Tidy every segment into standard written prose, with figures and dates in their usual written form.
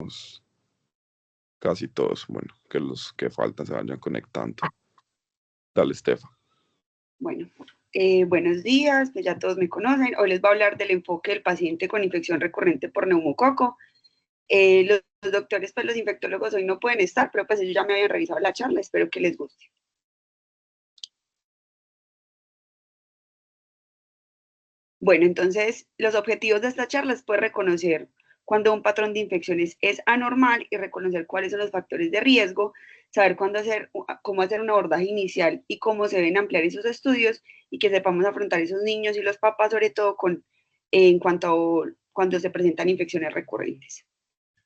estamos casi todos. Bueno, que los que faltan se vayan conectando. Dale, Estefa. Bueno, buenos días, pues ya todos me conocen. Hoy les voy a hablar del enfoque del paciente con infección recurrente por neumococo. Los doctores, pues los infectólogos hoy no pueden estar, pero pues ellos ya me habían revisado la charla, espero que les guste. Bueno, entonces los objetivos de esta charla es poder reconocer cuando un patrón de infecciones es anormal y reconocer cuáles son los factores de riesgo, saber cómo hacer un abordaje inicial y cómo se deben ampliar esos estudios y que sepamos afrontar esos niños y los papás, sobre todo en cuanto a cuando se presentan infecciones recurrentes.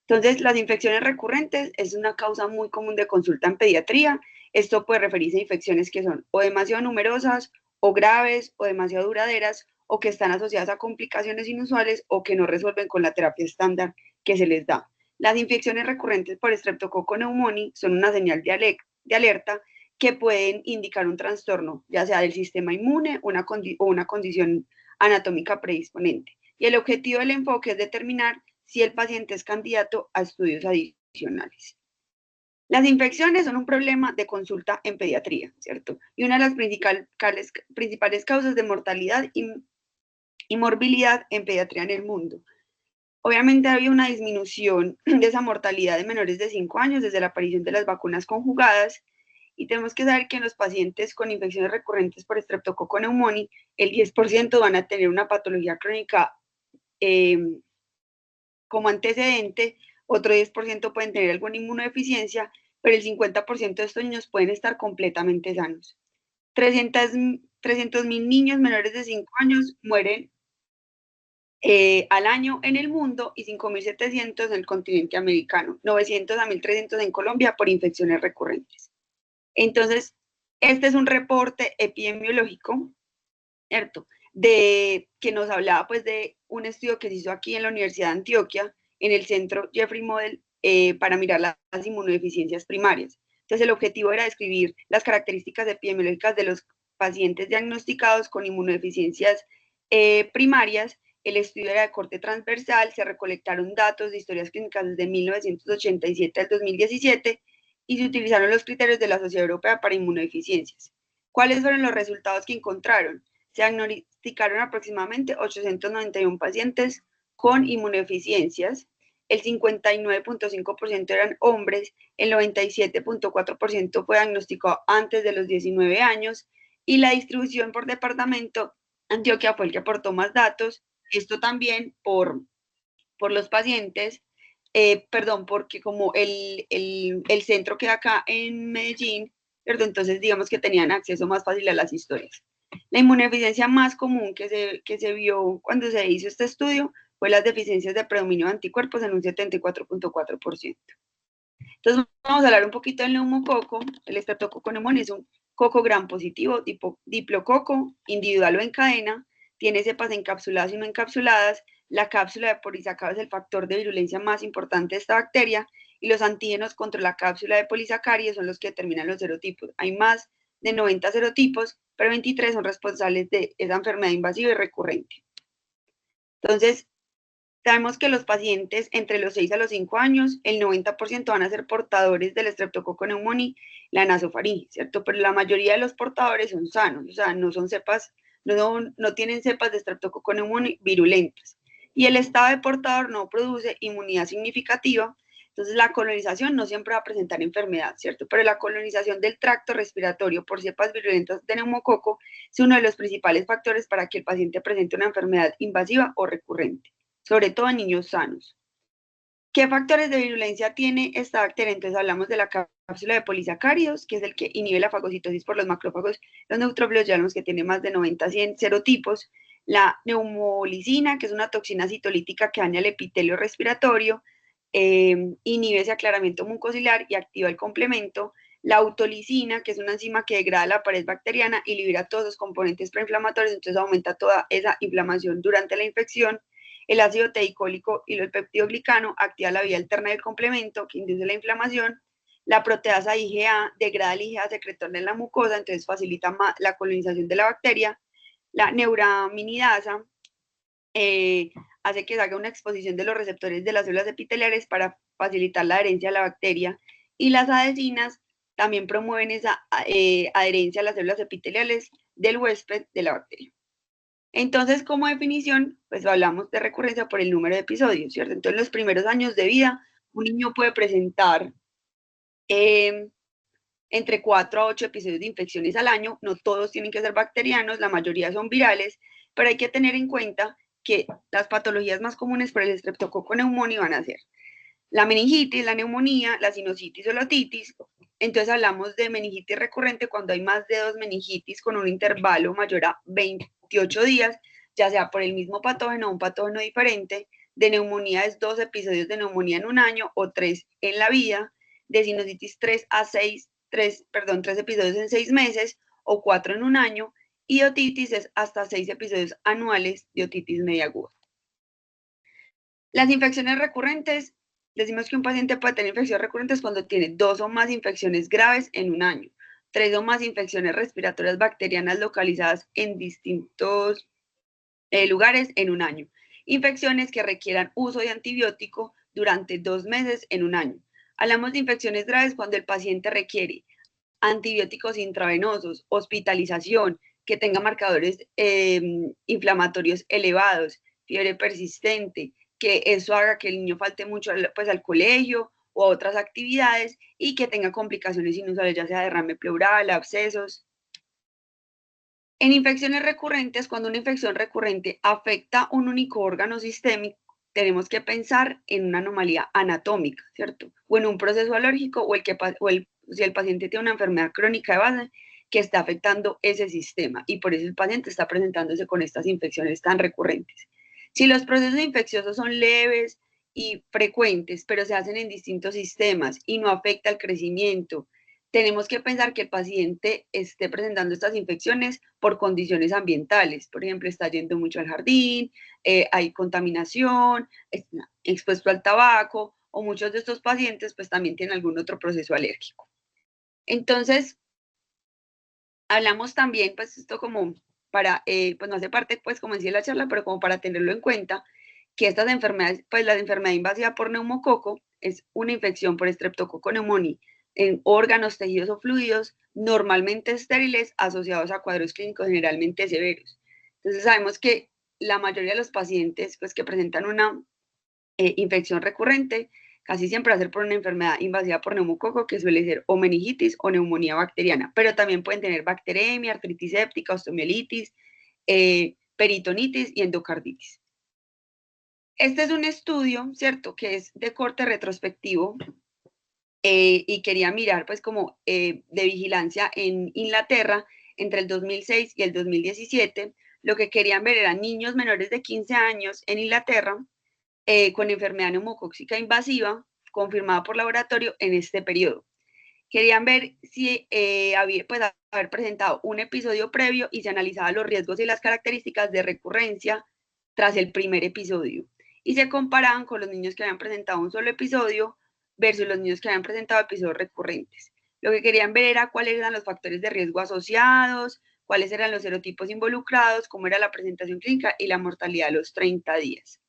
Entonces, las infecciones recurrentes es una causa muy común de consulta en pediatría. Esto puede referirse a infecciones que son o demasiado numerosas, o graves, o demasiado duraderas, o que están asociadas a complicaciones inusuales o que no resuelven con la terapia estándar que se les da. Las infecciones recurrentes por Streptococcus pneumoniae son una señal de alerta que pueden indicar un trastorno, ya sea del sistema inmune o una condición anatómica predisponente. Y el objetivo del enfoque es determinar si el paciente es candidato a estudios adicionales. Las infecciones son un problema de consulta en pediatría, ¿cierto? Y una de las principales causas de mortalidad y morbilidad en pediatría en el mundo. Obviamente había una disminución de esa mortalidad de menores de 5 años desde la aparición de las vacunas conjugadas, y tenemos que saber que en los pacientes con infecciones recurrentes por Streptococcus pneumoniae, el 10% van a tener una patología crónica como antecedente, otro 10% pueden tener alguna inmunodeficiencia, pero el 50% de estos niños pueden estar completamente sanos. 300.000 niños menores de 5 años mueren al año en el mundo y 5.700 en el continente americano, 900 a 1.300 en Colombia por infecciones recurrentes. Entonces, este es un reporte epidemiológico, ¿cierto? Que nos hablaba pues de un estudio que se hizo aquí en la Universidad de Antioquia, en el centro Jeffrey Model, para mirar las inmunodeficiencias primarias. Entonces el objetivo era describir las características epidemiológicas de los pacientes diagnosticados con inmunodeficiencias primarias. El estudio era de corte transversal, se recolectaron datos de historias clínicas desde 1987 al 2017 y se utilizaron los criterios de la Sociedad Europea para Inmunodeficiencias. ¿Cuáles fueron los resultados que encontraron? Se diagnosticaron aproximadamente 891 pacientes con inmunodeficiencias, el 59.5% eran hombres, el 97.4% fue diagnosticado antes de los 19 años y la distribución por departamento, Antioquia fue el que aportó más datos, esto también por los pacientes, porque como el centro queda acá en Medellín, ¿cierto? Entonces digamos que tenían acceso más fácil a las historias. La inmunodeficiencia más común que se vio cuando se hizo este estudio fue las deficiencias de predominio de anticuerpos en un 74.4%. Entonces vamos a hablar un poquito del neumococo. El Streptococcus pneumoniae es un coco gram positivo, tipo diplococo, individual o en cadena, tiene cepas encapsuladas y no encapsuladas. La cápsula de polisacáridos es el factor de virulencia más importante de esta bacteria y los antígenos contra la cápsula de polisacáridos son los que determinan los serotipos. Hay más de 90 serotipos, pero 23 son responsables de esa enfermedad invasiva y recurrente. Entonces, sabemos que los pacientes entre los 6 a los 5 años, el 90% van a ser portadores del Streptococcus pneumoniae, la nasofaringe, ¿cierto? Pero la mayoría de los portadores son sanos, o sea, no son cepas, no tienen cepas de Streptococcus pneumoniae virulentas. Y el estado de portador no produce inmunidad significativa, entonces la colonización no siempre va a presentar enfermedad, ¿cierto? Pero la colonización del tracto respiratorio por cepas virulentas de neumococo es uno de los principales factores para que el paciente presente una enfermedad invasiva o recurrente, sobre todo en niños sanos. ¿Qué factores de virulencia tiene esta bacteria? Entonces hablamos de la cápsula de polisacáridos, que es el que inhibe la fagocitosis por los macrófagos, los neutrófilos, ya vemos que tiene más de 90 a 100 serotipos, la neumolicina, que es una toxina citolítica que daña el epitelio respiratorio, inhibe ese aclaramiento mucociliar y activa el complemento, la autolicina, que es una enzima que degrada la pared bacteriana y libera todos los componentes proinflamatorios, entonces aumenta toda esa inflamación durante la infección. El ácido teicólico y el peptidoglicano activa la vía alterna del complemento que induce la inflamación. La proteasa IgA degrada el IgA secretón en la mucosa, entonces facilita más la colonización de la bacteria. La neuraminidasa hace que se haga una exposición de los receptores de las células epiteliales para facilitar la adherencia a la bacteria, y las adhesinas también promueven esa adherencia a las células epiteliales del huésped de la bacteria. Entonces, como definición, pues hablamos de recurrencia por el número de episodios, ¿cierto? Entonces, en los primeros años de vida, un niño puede presentar entre 4 a 8 episodios de infecciones al año. No todos tienen que ser bacterianos, la mayoría son virales, pero hay que tener en cuenta que las patologías más comunes por el Streptococcus pneumoniae van a ser la meningitis, la neumonía, la sinusitis o la otitis. Entonces hablamos de meningitis recurrente cuando hay más de 2 meningitis con un intervalo mayor a 28 días, ya sea por el mismo patógeno o un patógeno diferente. De neumonía es 2 episodios de neumonía en un año o 3 en la vida. De sinusitis 3 episodios en 6 meses o 4 en un año. Y otitis es hasta 6 episodios anuales de otitis media aguda. Las infecciones recurrentes, decimos que un paciente puede tener infecciones recurrentes cuando tiene 2 o más infecciones graves en un año, 3 o más infecciones respiratorias bacterianas localizadas en distintos lugares en un año, infecciones que requieran uso de antibiótico durante 2 meses en un año. Hablamos de infecciones graves cuando el paciente requiere antibióticos intravenosos, hospitalización, que tenga marcadores inflamatorios elevados, fiebre persistente, que eso haga que el niño falte mucho pues, al colegio o a otras actividades y que tenga complicaciones inusuales, ya sea derrame pleural, abscesos. En infecciones recurrentes, cuando una infección recurrente afecta un único órgano sistémico, tenemos que pensar en una anomalía anatómica, ¿cierto? O en un proceso alérgico o si el paciente tiene una enfermedad crónica de base que está afectando ese sistema y por eso el paciente está presentándose con estas infecciones tan recurrentes. Si los procesos infecciosos son leves y frecuentes, pero se hacen en distintos sistemas y no afecta el crecimiento, tenemos que pensar que el paciente esté presentando estas infecciones por condiciones ambientales. Por ejemplo, está yendo mucho al jardín, hay contaminación, está expuesto al tabaco, o muchos de estos pacientes pues también tienen algún otro proceso alérgico. Entonces, hablamos también, pues esto como para, pues no hace parte pues como decía la charla, pero como para tenerlo en cuenta, que estas enfermedades, pues la enfermedad invasiva por neumococo es una infección por Streptococcus pneumoniae en órganos, tejidos o fluidos normalmente estériles asociados a cuadros clínicos generalmente severos. Entonces sabemos que la mayoría de los pacientes pues, que presentan una infección recurrente casi siempre va a ser por una enfermedad invasiva por neumococo, que suele ser o meningitis o neumonía bacteriana, pero también pueden tener bacteremia, artritis séptica, osteomielitis, peritonitis y endocarditis. Este es un estudio, ¿cierto?, que es de corte retrospectivo y quería mirar, pues, como de vigilancia en Inglaterra entre el 2006 y el 2017. Lo que querían ver eran niños menores de 15 años en Inglaterra con enfermedad neumocóxica invasiva confirmada por laboratorio en este periodo. Querían ver si había, pues, haber presentado un episodio previo y se analizaba los riesgos y las características de recurrencia tras el primer episodio. Y se comparaban con los niños que habían presentado un solo episodio versus los niños que habían presentado episodios recurrentes. Lo que querían ver era cuáles eran los factores de riesgo asociados, cuáles eran los serotipos involucrados, cómo era la presentación clínica y la mortalidad a los 30 días.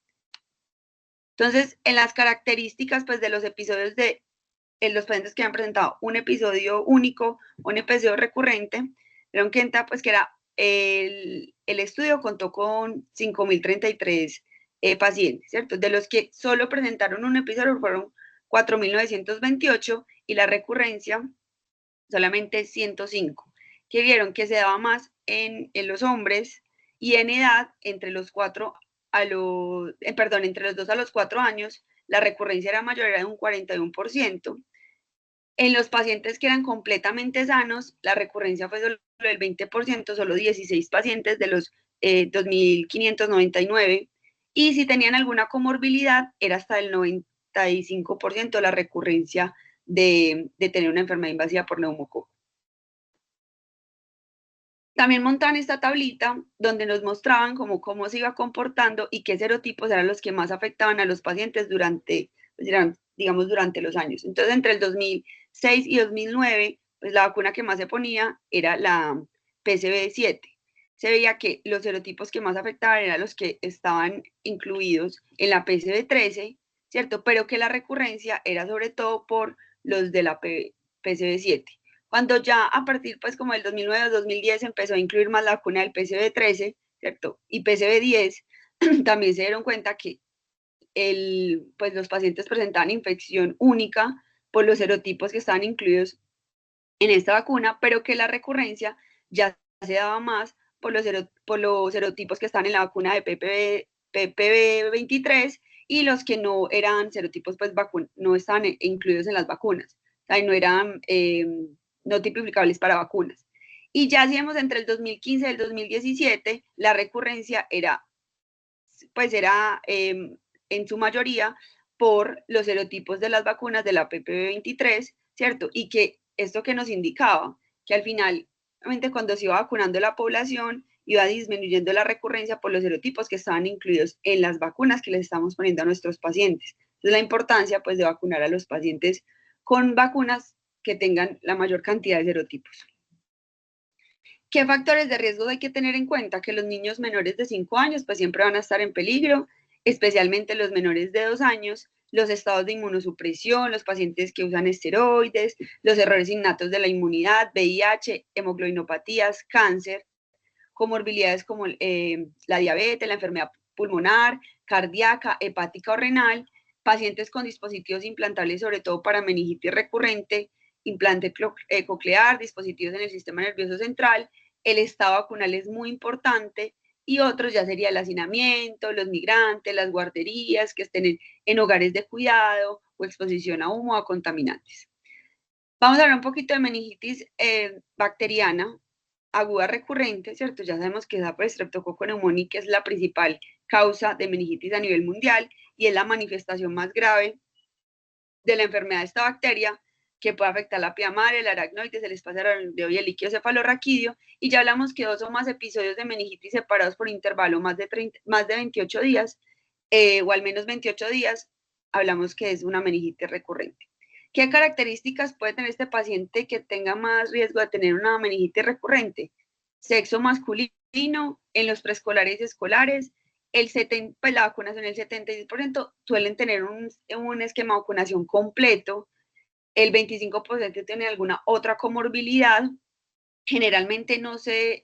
Entonces, en las características pues, de los episodios de los pacientes que habían presentado un episodio único, un episodio recurrente, dieron cuenta pues, que era el estudio contó con 5.033 pacientes, ¿cierto? De los que solo presentaron un episodio fueron 4.928 y la recurrencia solamente 105, que vieron que se daba más en los hombres y en edad entre los 4 a los, entre los 2 a los 4 años, la recurrencia era mayor, era de un 41%. En los pacientes que eran completamente sanos, la recurrencia fue solo del 20%, solo 16 pacientes de los 2.599. Y si tenían alguna comorbilidad, era hasta el 95% la recurrencia de tener una enfermedad invasiva por neumococo. También montaban esta tablita donde nos mostraban cómo se iba comportando y qué serotipos eran los que más afectaban a los pacientes durante, digamos, durante los años. Entonces, entre el 2006 y 2009, pues la vacuna que más se ponía era la PCV7. se veía que los serotipos que más afectaban eran los que estaban incluidos en la PCV13, ¿cierto? Pero que la recurrencia era sobre todo por los de la PCV7. Cuando ya a partir pues como del 2009 o 2010 empezó a incluir más la vacuna del PCV13, ¿cierto? Y PCV10, también se dieron cuenta que pues los pacientes presentaban infección única por los serotipos que estaban incluidos en esta vacuna, pero que la recurrencia ya se daba más por los serotipos que están en la vacuna de PPV 23 y los que no eran serotipos, pues no estaban incluidos en las vacunas, o sea, no eran no tipificables para vacunas. Y ya hacíamos entre el 2015 y el 2017, la recurrencia era, pues era en su mayoría por los serotipos de las vacunas de la PPV 23, ¿cierto? Y que esto que nos indicaba, que al final, cuando se iba vacunando la población, iba disminuyendo la recurrencia por los serotipos que estaban incluidos en las vacunas que les estamos poniendo a nuestros pacientes. Entonces, la importancia, pues, de vacunar a los pacientes con vacunas que tengan la mayor cantidad de serotipos. ¿Qué factores de riesgo hay que tener en cuenta? Que los niños menores de 5 años pues siempre van a estar en peligro, especialmente los menores de 2 años, los estados de inmunosupresión, los pacientes que usan esteroides, los errores innatos de la inmunidad, VIH, hemoglobinopatías, cáncer, comorbilidades como la diabetes, la enfermedad pulmonar, cardíaca, hepática o renal, pacientes con dispositivos implantables, sobre todo para meningitis recurrente, implante coclear, dispositivos en el sistema nervioso central, el estado vacunal es muy importante y otros ya sería el hacinamiento, los migrantes, las guarderías que estén en hogares de cuidado o exposición a humo o a contaminantes. Vamos a hablar un poquito de meningitis bacteriana aguda recurrente, ¿cierto? Ya sabemos que da por Streptococcus pneumoniae, que es la principal causa de meningitis a nivel mundial y es la manifestación más grave de la enfermedad de esta bacteria, que puede afectar la pía madre, el aracnoides, el espacio aranideo y el líquido cefalorraquídeo. Y ya hablamos que 2 o más episodios de meningitis separados por intervalo más de 28 días, o al menos 28 días, hablamos que es una meningitis recurrente. ¿Qué características puede tener este paciente que tenga más riesgo de tener una meningitis recurrente? Sexo masculino, en los preescolares y escolares, pues la vacunación, el 76% suelen tener un esquema de vacunación completo, el 25% tiene alguna otra comorbilidad, generalmente no se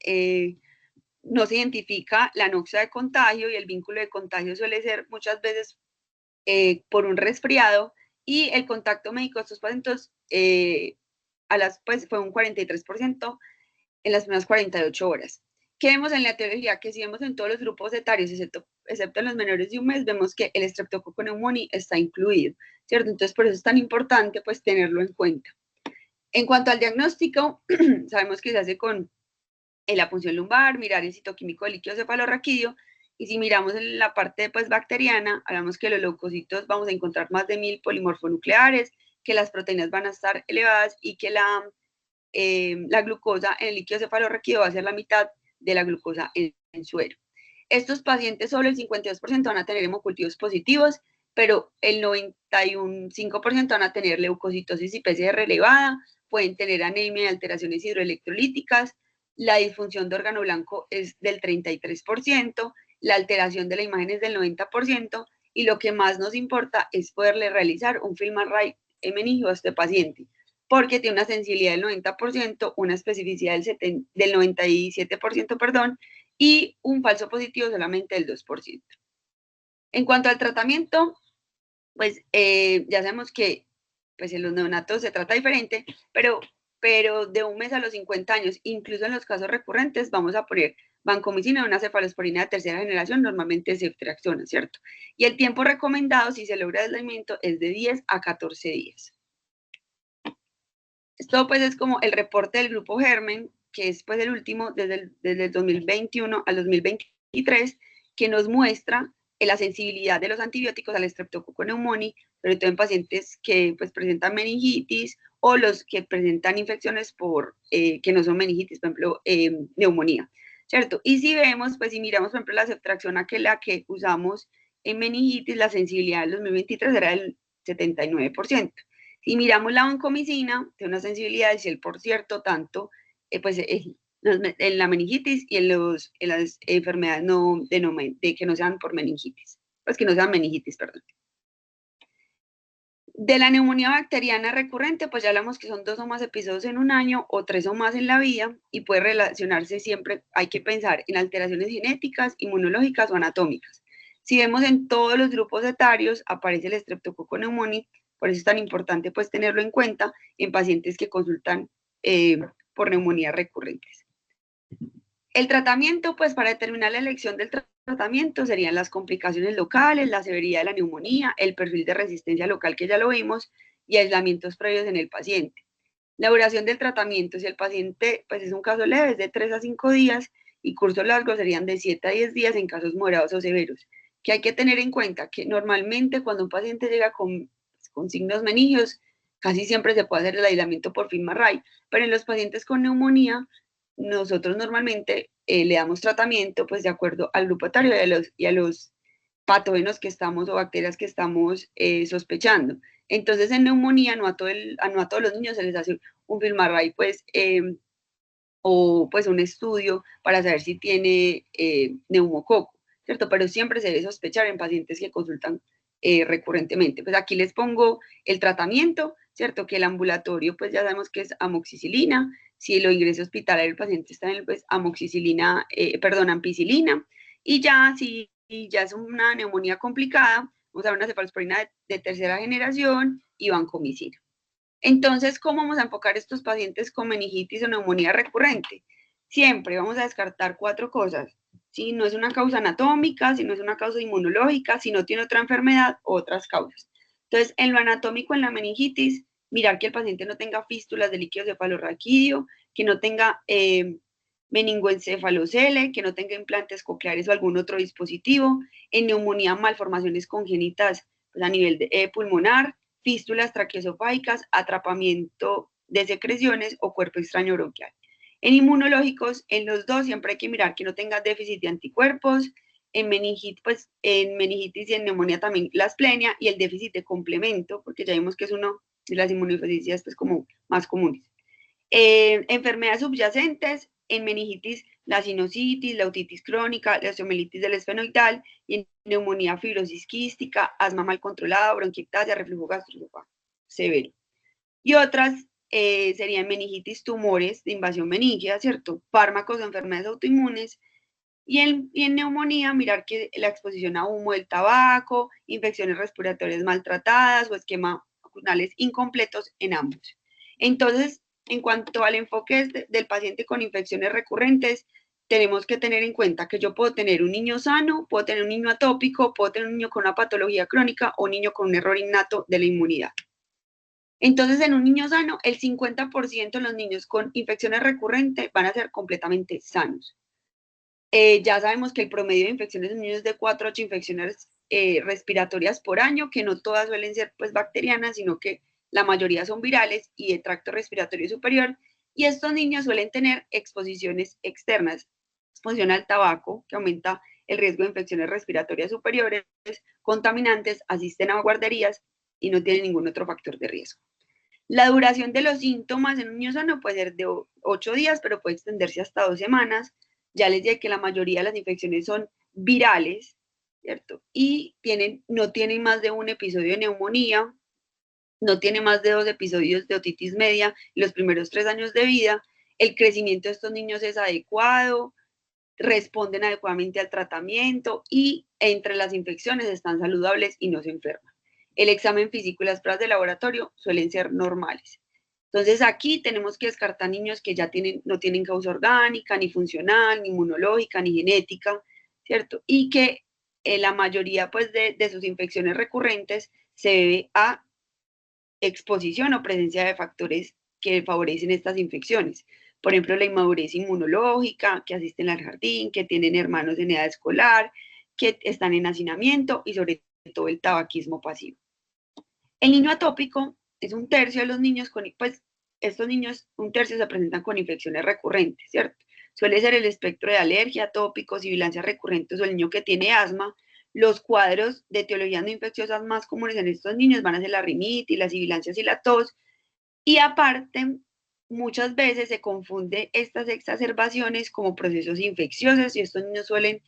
identifica la noxa de contagio y el vínculo de contagio suele ser muchas veces por un resfriado y el contacto médico de estos pacientes pues fue un 43% en las primeras 48 horas. ¿Qué vemos en la etiología? Que si vemos en todos los grupos etarios, excepto en los menores de un mes, vemos que el Streptococcus pneumoniae está incluido, ¿cierto? Entonces, por eso es tan importante, pues, tenerlo en cuenta. En cuanto al diagnóstico, sabemos que se hace con la punción lumbar, mirar el citoquímico del líquido cefalorraquídeo, y si miramos en la parte pues, bacteriana, hablamos que los leucocitos vamos a encontrar más de 1000 polimorfonucleares, que las proteínas van a estar elevadas y que la glucosa en el líquido cefalorraquídeo va a ser la mitad de la glucosa en suero. Estos pacientes, solo el 52% van a tener hemocultivos positivos, pero el 95% van a tener leucocitosis y PCR elevada, pueden tener anemia y alteraciones hidroelectrolíticas, la disfunción de órgano blanco es del 33%, la alteración de la imagen es del 90%, y lo que más nos importa es poderle realizar un film array meningio a este paciente, porque tiene una sensibilidad del 90%, una especificidad del 97%, perdón, y un falso positivo solamente del 2%. En cuanto al tratamiento, pues ya sabemos que pues en los neonatos se trata diferente, pero de un mes a los 50 años, incluso en los casos recurrentes, vamos a poner vancomicina o una cefalosporina de tercera generación, normalmente ceftriaxona, ¿cierto? Y el tiempo recomendado, si se logra aislamiento, es de 10 a 14 días. Esto pues es como el reporte del grupo Germen, que es pues el último desde el 2021 al 2023, que nos muestra la sensibilidad de los antibióticos al Streptococcus pneumoniae, sobre todo en pacientes que pues presentan meningitis o los que presentan infecciones que no son meningitis, por ejemplo, neumonía, ¿cierto? Y si vemos, pues si miramos, por ejemplo, la ceftriaxona, que es la que usamos en meningitis, la sensibilidad del 2023 era del 79%. Si miramos la vancomicina, tiene una sensibilidad del 100%, tanto, pues en la meningitis y en las enfermedades que no sean por meningitis, pues que no sean meningitis, perdón. De la neumonía bacteriana recurrente, pues ya hablamos que son 2 o más episodios en un año o 3 o más en la vida y puede relacionarse siempre, hay que pensar en alteraciones genéticas, inmunológicas o anatómicas. Si vemos en todos los grupos etarios aparece el Streptococcus pneumoniae, por eso es tan importante pues tenerlo en cuenta en pacientes que consultan por neumonías recurrentes. El tratamiento, pues para determinar la elección del tratamiento serían las complicaciones locales, la severidad de la neumonía, el perfil de resistencia local que ya lo vimos y aislamientos previos en el paciente. La duración del tratamiento, si el paciente pues es un caso leve, es de 3 a 5 días y cursos largos serían de 7 a 10 días en casos moderados o severos. Que hay que tener en cuenta que normalmente cuando un paciente llega con signos meningios, casi siempre se puede hacer el aislamiento por FilmArray, pero en los pacientes con neumonía nosotros normalmente le damos tratamiento pues de acuerdo al grupo etario y a los patógenos que estamos o bacterias que estamos sospechando. Entonces en neumonía no a todos los niños se les hace un FilmArray pues o pues un estudio para saber si tiene neumococo, ¿cierto? Pero siempre se debe sospechar en pacientes que consultan recurrentemente. Pues aquí les pongo el tratamiento, ¿cierto? Que el ambulatorio pues ya sabemos que es amoxicilina, si lo ingresa hospitalario el paciente está en pues amoxicilina, ampicilina, y ya si ya es una neumonía complicada, vamos a ver una cefalosporina de tercera generación y vancomicina. Entonces, ¿cómo vamos a enfocar estos pacientes con meningitis o neumonía recurrente? Siempre vamos a descartar 4 cosas. Si no es una causa anatómica, si no es una causa inmunológica, si no tiene otra enfermedad, otras causas. Entonces, en lo anatómico, en la meningitis, mirar que el paciente no tenga fístulas de líquido cefalorraquídeo, que no tenga meningoencefalocele, que no tenga implantes cocleares o algún otro dispositivo. En neumonía, malformaciones congénitas pues, a nivel pulmonar, fístulas traqueosofágicas, atrapamiento de secreciones o cuerpo extraño bronquial. En inmunológicos, en los dos siempre hay que mirar que no tenga déficit de anticuerpos, en meningitis, pues, en meningitis y en neumonía también la asplenia y el déficit de complemento, porque ya vimos que es uno de las inmunodeficiencias pues, como más comunes. Enfermedades subyacentes, en meningitis la sinusitis, la otitis crónica, la osteomielitis del esfenoidal y en neumonía fibrosis quística, asma mal controlada, bronquiectasia, reflujo gastroesofágico severo. Y otras serían meningitis tumores de invasión meningia, ¿cierto? Fármacos, enfermedades autoinmunes. Y en neumonía, mirar que la exposición a humo del tabaco, infecciones respiratorias maltratadas o esquemas vacunales incompletos en ambos. Entonces, en cuanto al enfoque del paciente con infecciones recurrentes, tenemos que tener en cuenta que yo puedo tener un niño sano, puedo tener un niño atópico, puedo tener un niño con una patología crónica o un niño con un error innato de la inmunidad. Entonces, en un niño sano, el 50% de los niños con infecciones recurrentes van a ser completamente sanos. Ya sabemos que el promedio de infecciones en niños es de 4 a 8 infecciones respiratorias por año, que no todas suelen ser pues bacterianas, sino que la mayoría son virales y de tracto respiratorio superior. Y estos niños suelen tener exposiciones externas, exposición al tabaco, que aumenta el riesgo de infecciones respiratorias superiores, contaminantes, asisten a guarderías y no tienen ningún otro factor de riesgo. La duración de los síntomas en un niño sano puede ser de 8 días, pero puede extenderse hasta 2 semanas. Ya les dije que la mayoría de las infecciones son virales, ¿cierto? Y no tienen más de un episodio de neumonía, no tienen más de 2 episodios de otitis media en los primeros 3 años de vida. El crecimiento de estos niños es adecuado, responden adecuadamente al tratamiento y entre las infecciones están saludables y no se enferman. El examen físico y las pruebas de laboratorio suelen ser normales. Entonces aquí tenemos que descartar niños que ya no tienen causa orgánica, ni funcional, ni inmunológica, ni genética, ¿cierto? Y que la mayoría pues, de sus infecciones recurrentes se debe a exposición o presencia de factores que favorecen estas infecciones. Por ejemplo, la inmadurez inmunológica, que asisten al jardín, que tienen hermanos en edad escolar, que están en hacinamiento y sobre todo el tabaquismo pasivo. El niño atópico es un tercio de los niños pues estos niños, un tercio se presentan con infecciones recurrentes, ¿cierto? Suele ser el espectro de alergia, atópicos, sibilancias recurrentes o el niño que tiene asma. Los cuadros de etiologías no infecciosas más comunes en estos niños van a ser la rinitis, las sibilancias y la tos. Y aparte, muchas veces se confunde estas exacerbaciones como procesos infecciosos y estos niños suelen,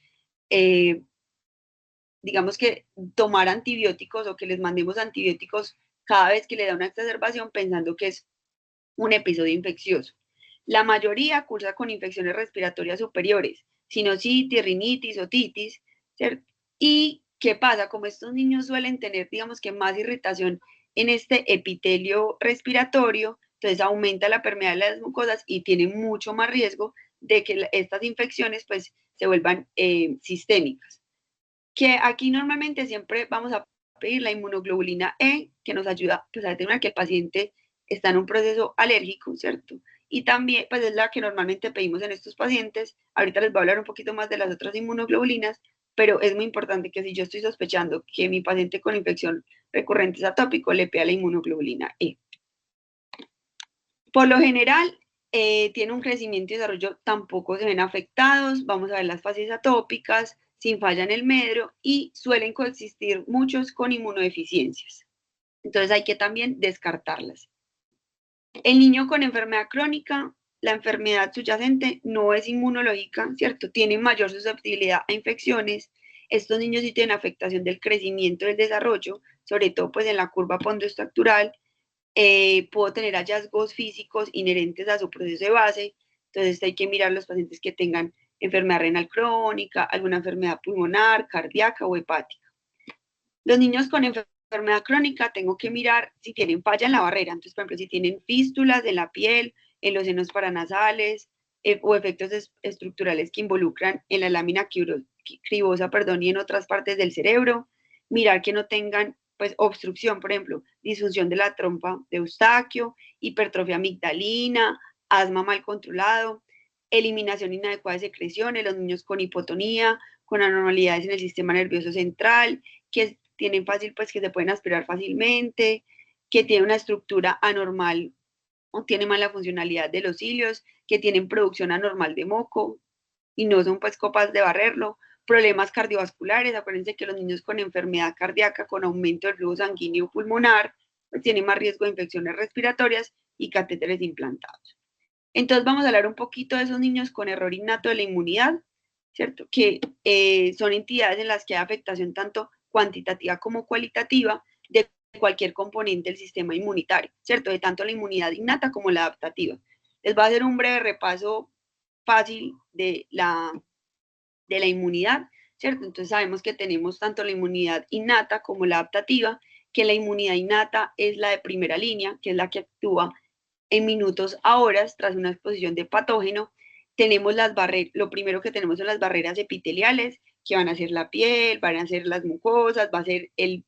digamos que, tomar antibióticos o que les mandemos antibióticos cada vez que le da una exacerbación pensando que es un episodio infeccioso. La mayoría cursa con infecciones respiratorias superiores, sinusitis, rinitis, otitis, ¿cierto? ¿Y qué pasa? Como estos niños suelen tener, digamos que más irritación en este epitelio respiratorio, entonces aumenta la permeabilidad de las mucosas y tienen mucho más riesgo de que estas infecciones pues se vuelvan sistémicas. Que aquí normalmente siempre vamos a pedir la inmunoglobulina E, que nos ayuda pues, a determinar que el paciente está en un proceso alérgico, ¿cierto? Y también, pues es la que normalmente pedimos en estos pacientes. Ahorita les voy a hablar un poquito más de las otras inmunoglobulinas, pero es muy importante que si yo estoy sospechando que mi paciente con infección recurrente es atópico, le pida la inmunoglobulina E. Por lo general, tiene un crecimiento y desarrollo, tampoco se ven afectados. Vamos a ver las fases atópicas, sin falla en el medro y suelen coexistir muchos con inmunodeficiencias. Entonces hay que también descartarlas. El niño con enfermedad crónica, la enfermedad subyacente no es inmunológica, ¿cierto? Tiene mayor susceptibilidad a infecciones. Estos niños sí tienen afectación del crecimiento y del desarrollo, sobre todo pues en la curva pondoestructural. Puedo tener hallazgos físicos inherentes a su proceso de base, entonces hay que mirar los pacientes que tengan enfermedad renal crónica, alguna enfermedad pulmonar, cardíaca o hepática. Los niños con enfermedad crónica tengo que mirar si tienen falla en la barrera, entonces por ejemplo si tienen fístulas en la piel, en los senos paranasales o efectos estructurales que involucran en la lámina cribosa, y en otras partes del cerebro, mirar que no tengan pues obstrucción, por ejemplo, disfunción de la trompa de Eustaquio, hipertrofia amigdalina, asma mal controlado, eliminación inadecuada de secreciones, los niños con hipotonía, con anormalidades en el sistema nervioso central, que tienen fácil, pues que se pueden aspirar fácilmente, que tienen una estructura anormal o tiene mala funcionalidad de los cilios, que tienen producción anormal de moco y no son pues capaces de barrerlo, problemas cardiovasculares, acuérdense que los niños con enfermedad cardíaca, con aumento del flujo sanguíneo pulmonar, pues tienen más riesgo de infecciones respiratorias y catéteres implantados. Entonces vamos a hablar un poquito de esos niños con error innato de la inmunidad, ¿cierto? Que son entidades en las que hay afectación tanto cuantitativa como cualitativa de cualquier componente del sistema inmunitario, ¿cierto? De tanto la inmunidad innata como la adaptativa. Les voy a hacer un breve repaso fácil de la inmunidad, ¿cierto? Entonces sabemos que tenemos tanto la inmunidad innata como la adaptativa, que la inmunidad innata es la de primera línea, que es la que actúa en minutos a horas tras una exposición de patógeno. Tenemos las barreras, lo primero que tenemos son las barreras epiteliales, que van a ser la piel, van a ser las mucosas, va a ser el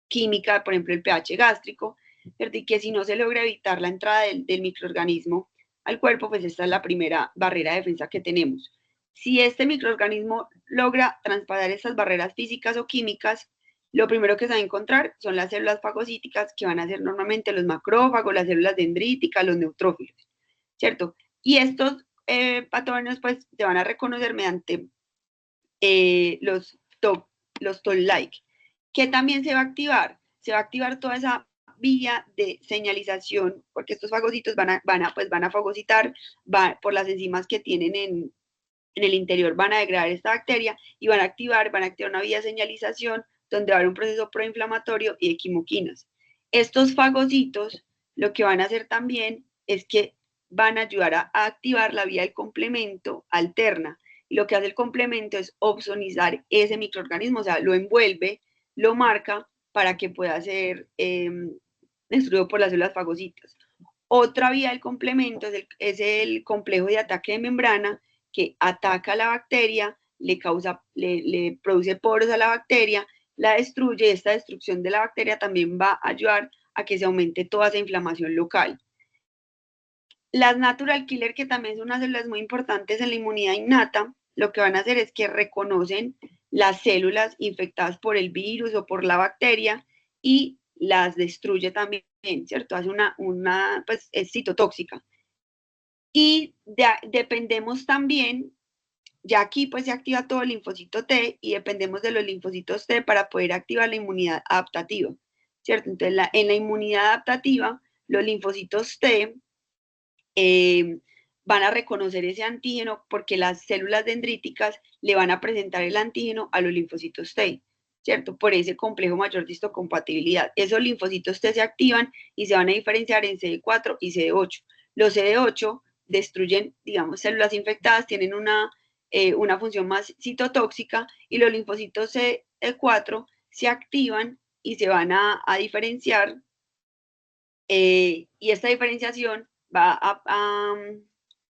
química, por ejemplo, el pH gástrico, ¿cierto? Y que si no se logra evitar la entrada del microorganismo al cuerpo, pues esta es la primera barrera de defensa que tenemos. Si este microorganismo logra traspasar estas barreras físicas o químicas, lo primero que se va a encontrar son las células fagocíticas, que van a ser normalmente los macrófagos, las células dendríticas, los neutrófilos, ¿cierto? Y estos patógenos pues se van a reconocer mediante los toll-like, que también se va a activar. Se va a activar toda esa vía de señalización, porque estos fagocitos van a fagocitar por las enzimas que tienen en el interior, van a degradar esta bacteria y van a activar una vía de señalización donde va a haber un proceso proinflamatorio y de quimoquinas. Estos fagocitos lo que van a hacer también es que van a ayudar a activar la vía del complemento alterna. Y lo que hace el complemento es opsonizar ese microorganismo, o sea, lo envuelve, lo marca para que pueda ser destruido por las células fagocitas. Otra vía del complemento es el complejo de ataque de membrana, que ataca a la bacteria, le produce poros a la bacteria, la destruye. Esta destrucción de la bacteria también va a ayudar a que se aumente toda esa inflamación local. Las natural killer, que también son unas células muy importantes en la inmunidad innata, lo que van a hacer es que reconocen las células infectadas por el virus o por la bacteria y las destruye también, ¿cierto? Hace pues es citotóxica. Y dependemos también, ya aquí pues se activa todo el linfocito T y dependemos de los linfocitos T para poder activar la inmunidad adaptativa, ¿cierto? Entonces en la inmunidad adaptativa, los linfocitos T van a reconocer ese antígeno porque las células dendríticas le van a presentar el antígeno a los linfocitos T, ¿cierto? Por ese complejo mayor de histocompatibilidad. Esos linfocitos T se activan y se van a diferenciar en CD4 y CD8. Los CD8 destruyen, digamos, células infectadas, tienen una función más citotóxica, y los linfocitos CD4 se activan y se van a diferenciar, y esta diferenciación va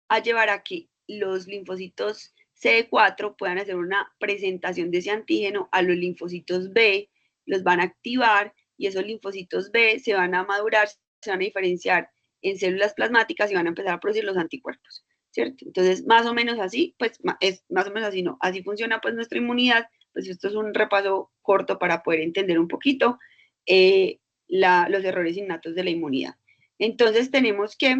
a llevar a que los linfocitos CD4 puedan hacer una presentación de ese antígeno a los linfocitos B, los van a activar, y esos linfocitos B se van a madurar, se van a diferenciar en células plasmáticas y van a empezar a producir los anticuerpos, ¿cierto? Entonces, más o menos así, pues es más o menos así, ¿no? Así funciona pues nuestra inmunidad. Pues esto es un repaso corto para poder entender un poquito los errores innatos de la inmunidad. Entonces tenemos que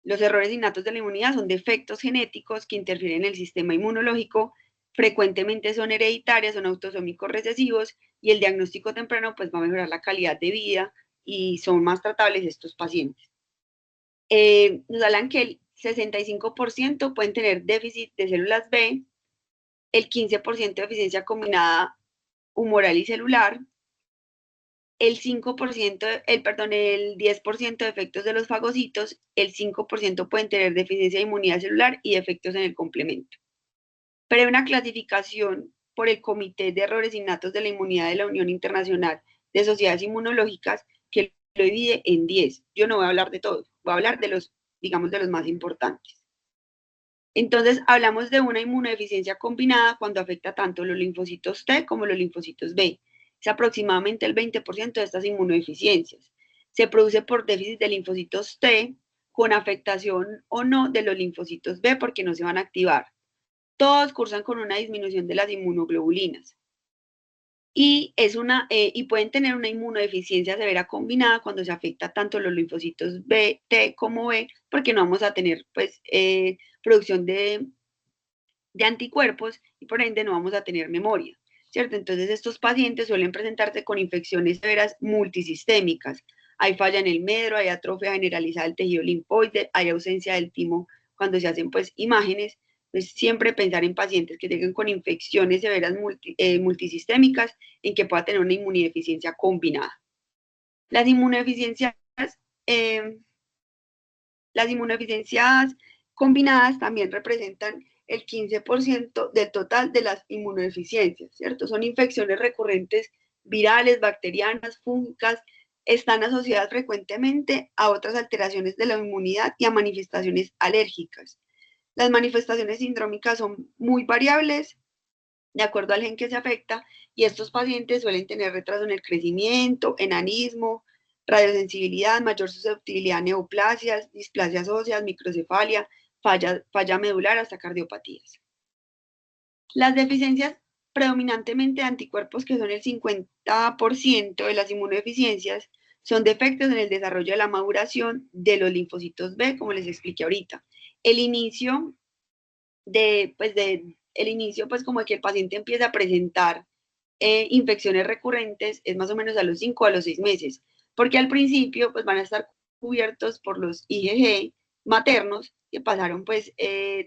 los errores innatos de la inmunidad son defectos genéticos que interfieren en el sistema inmunológico, frecuentemente son hereditarias, son autosómicos recesivos, y el diagnóstico temprano pues va a mejorar la calidad de vida y son más tratables estos pacientes. Nos hablan que el 65% pueden tener déficit de células B, el 15% de deficiencia combinada humoral y celular, el 5%, el 10% de efectos de los fagocitos, el 5% pueden tener deficiencia de inmunidad celular y defectos en el complemento. Pero hay una clasificación por el Comité de Errores Innatos de la Inmunidad de la Unión Internacional de Sociedades Inmunológicas que lo divide en 10. Yo no voy a hablar de todos, voy a hablar de los, digamos, de los más importantes. Entonces, hablamos de una inmunodeficiencia combinada cuando afecta tanto los linfocitos T como los linfocitos B. Es aproximadamente el 20% de estas inmunodeficiencias. Se produce por déficit de linfocitos T con afectación o no de los linfocitos B porque no se van a activar. Todos cursan con una disminución de las inmunoglobulinas. Y pueden tener una inmunodeficiencia severa combinada cuando se afecta tanto los linfocitos B, T como B, porque no vamos a tener pues producción de anticuerpos y por ende no vamos a tener memoria, ¿cierto? Entonces estos pacientes suelen presentarse con infecciones severas multisistémicas. Hay falla en el medro, hay atrofia generalizada del tejido linfoide, hay ausencia del timo cuando se hacen pues imágenes. Pues siempre pensar en pacientes que tengan con infecciones severas multisistémicas en que pueda tener una inmunodeficiencia combinada. Las inmunodeficiencias, eh, las inmunodeficiencias combinadas también representan el 15% del total de las inmunodeficiencias, ¿cierto? Son infecciones recurrentes virales, bacterianas, fúngicas, están asociadas frecuentemente a otras alteraciones de la inmunidad y a manifestaciones alérgicas. Las manifestaciones sindrómicas son muy variables de acuerdo al gen que se afecta, y estos pacientes suelen tener retraso en el crecimiento, enanismo, radiosensibilidad, mayor susceptibilidad a neoplasias, displasias óseas, microcefalia, falla medular, hasta cardiopatías. Las deficiencias predominantemente de anticuerpos, que son el 50% de las inmunodeficiencias, son defectos en el desarrollo de la maduración de los linfocitos B, como les expliqué ahorita. El inicio, pues como que el paciente empieza a presentar infecciones recurrentes es más o menos a los 5 o a los 6 meses, porque al principio pues van a estar cubiertos por los IgG maternos que pasaron pues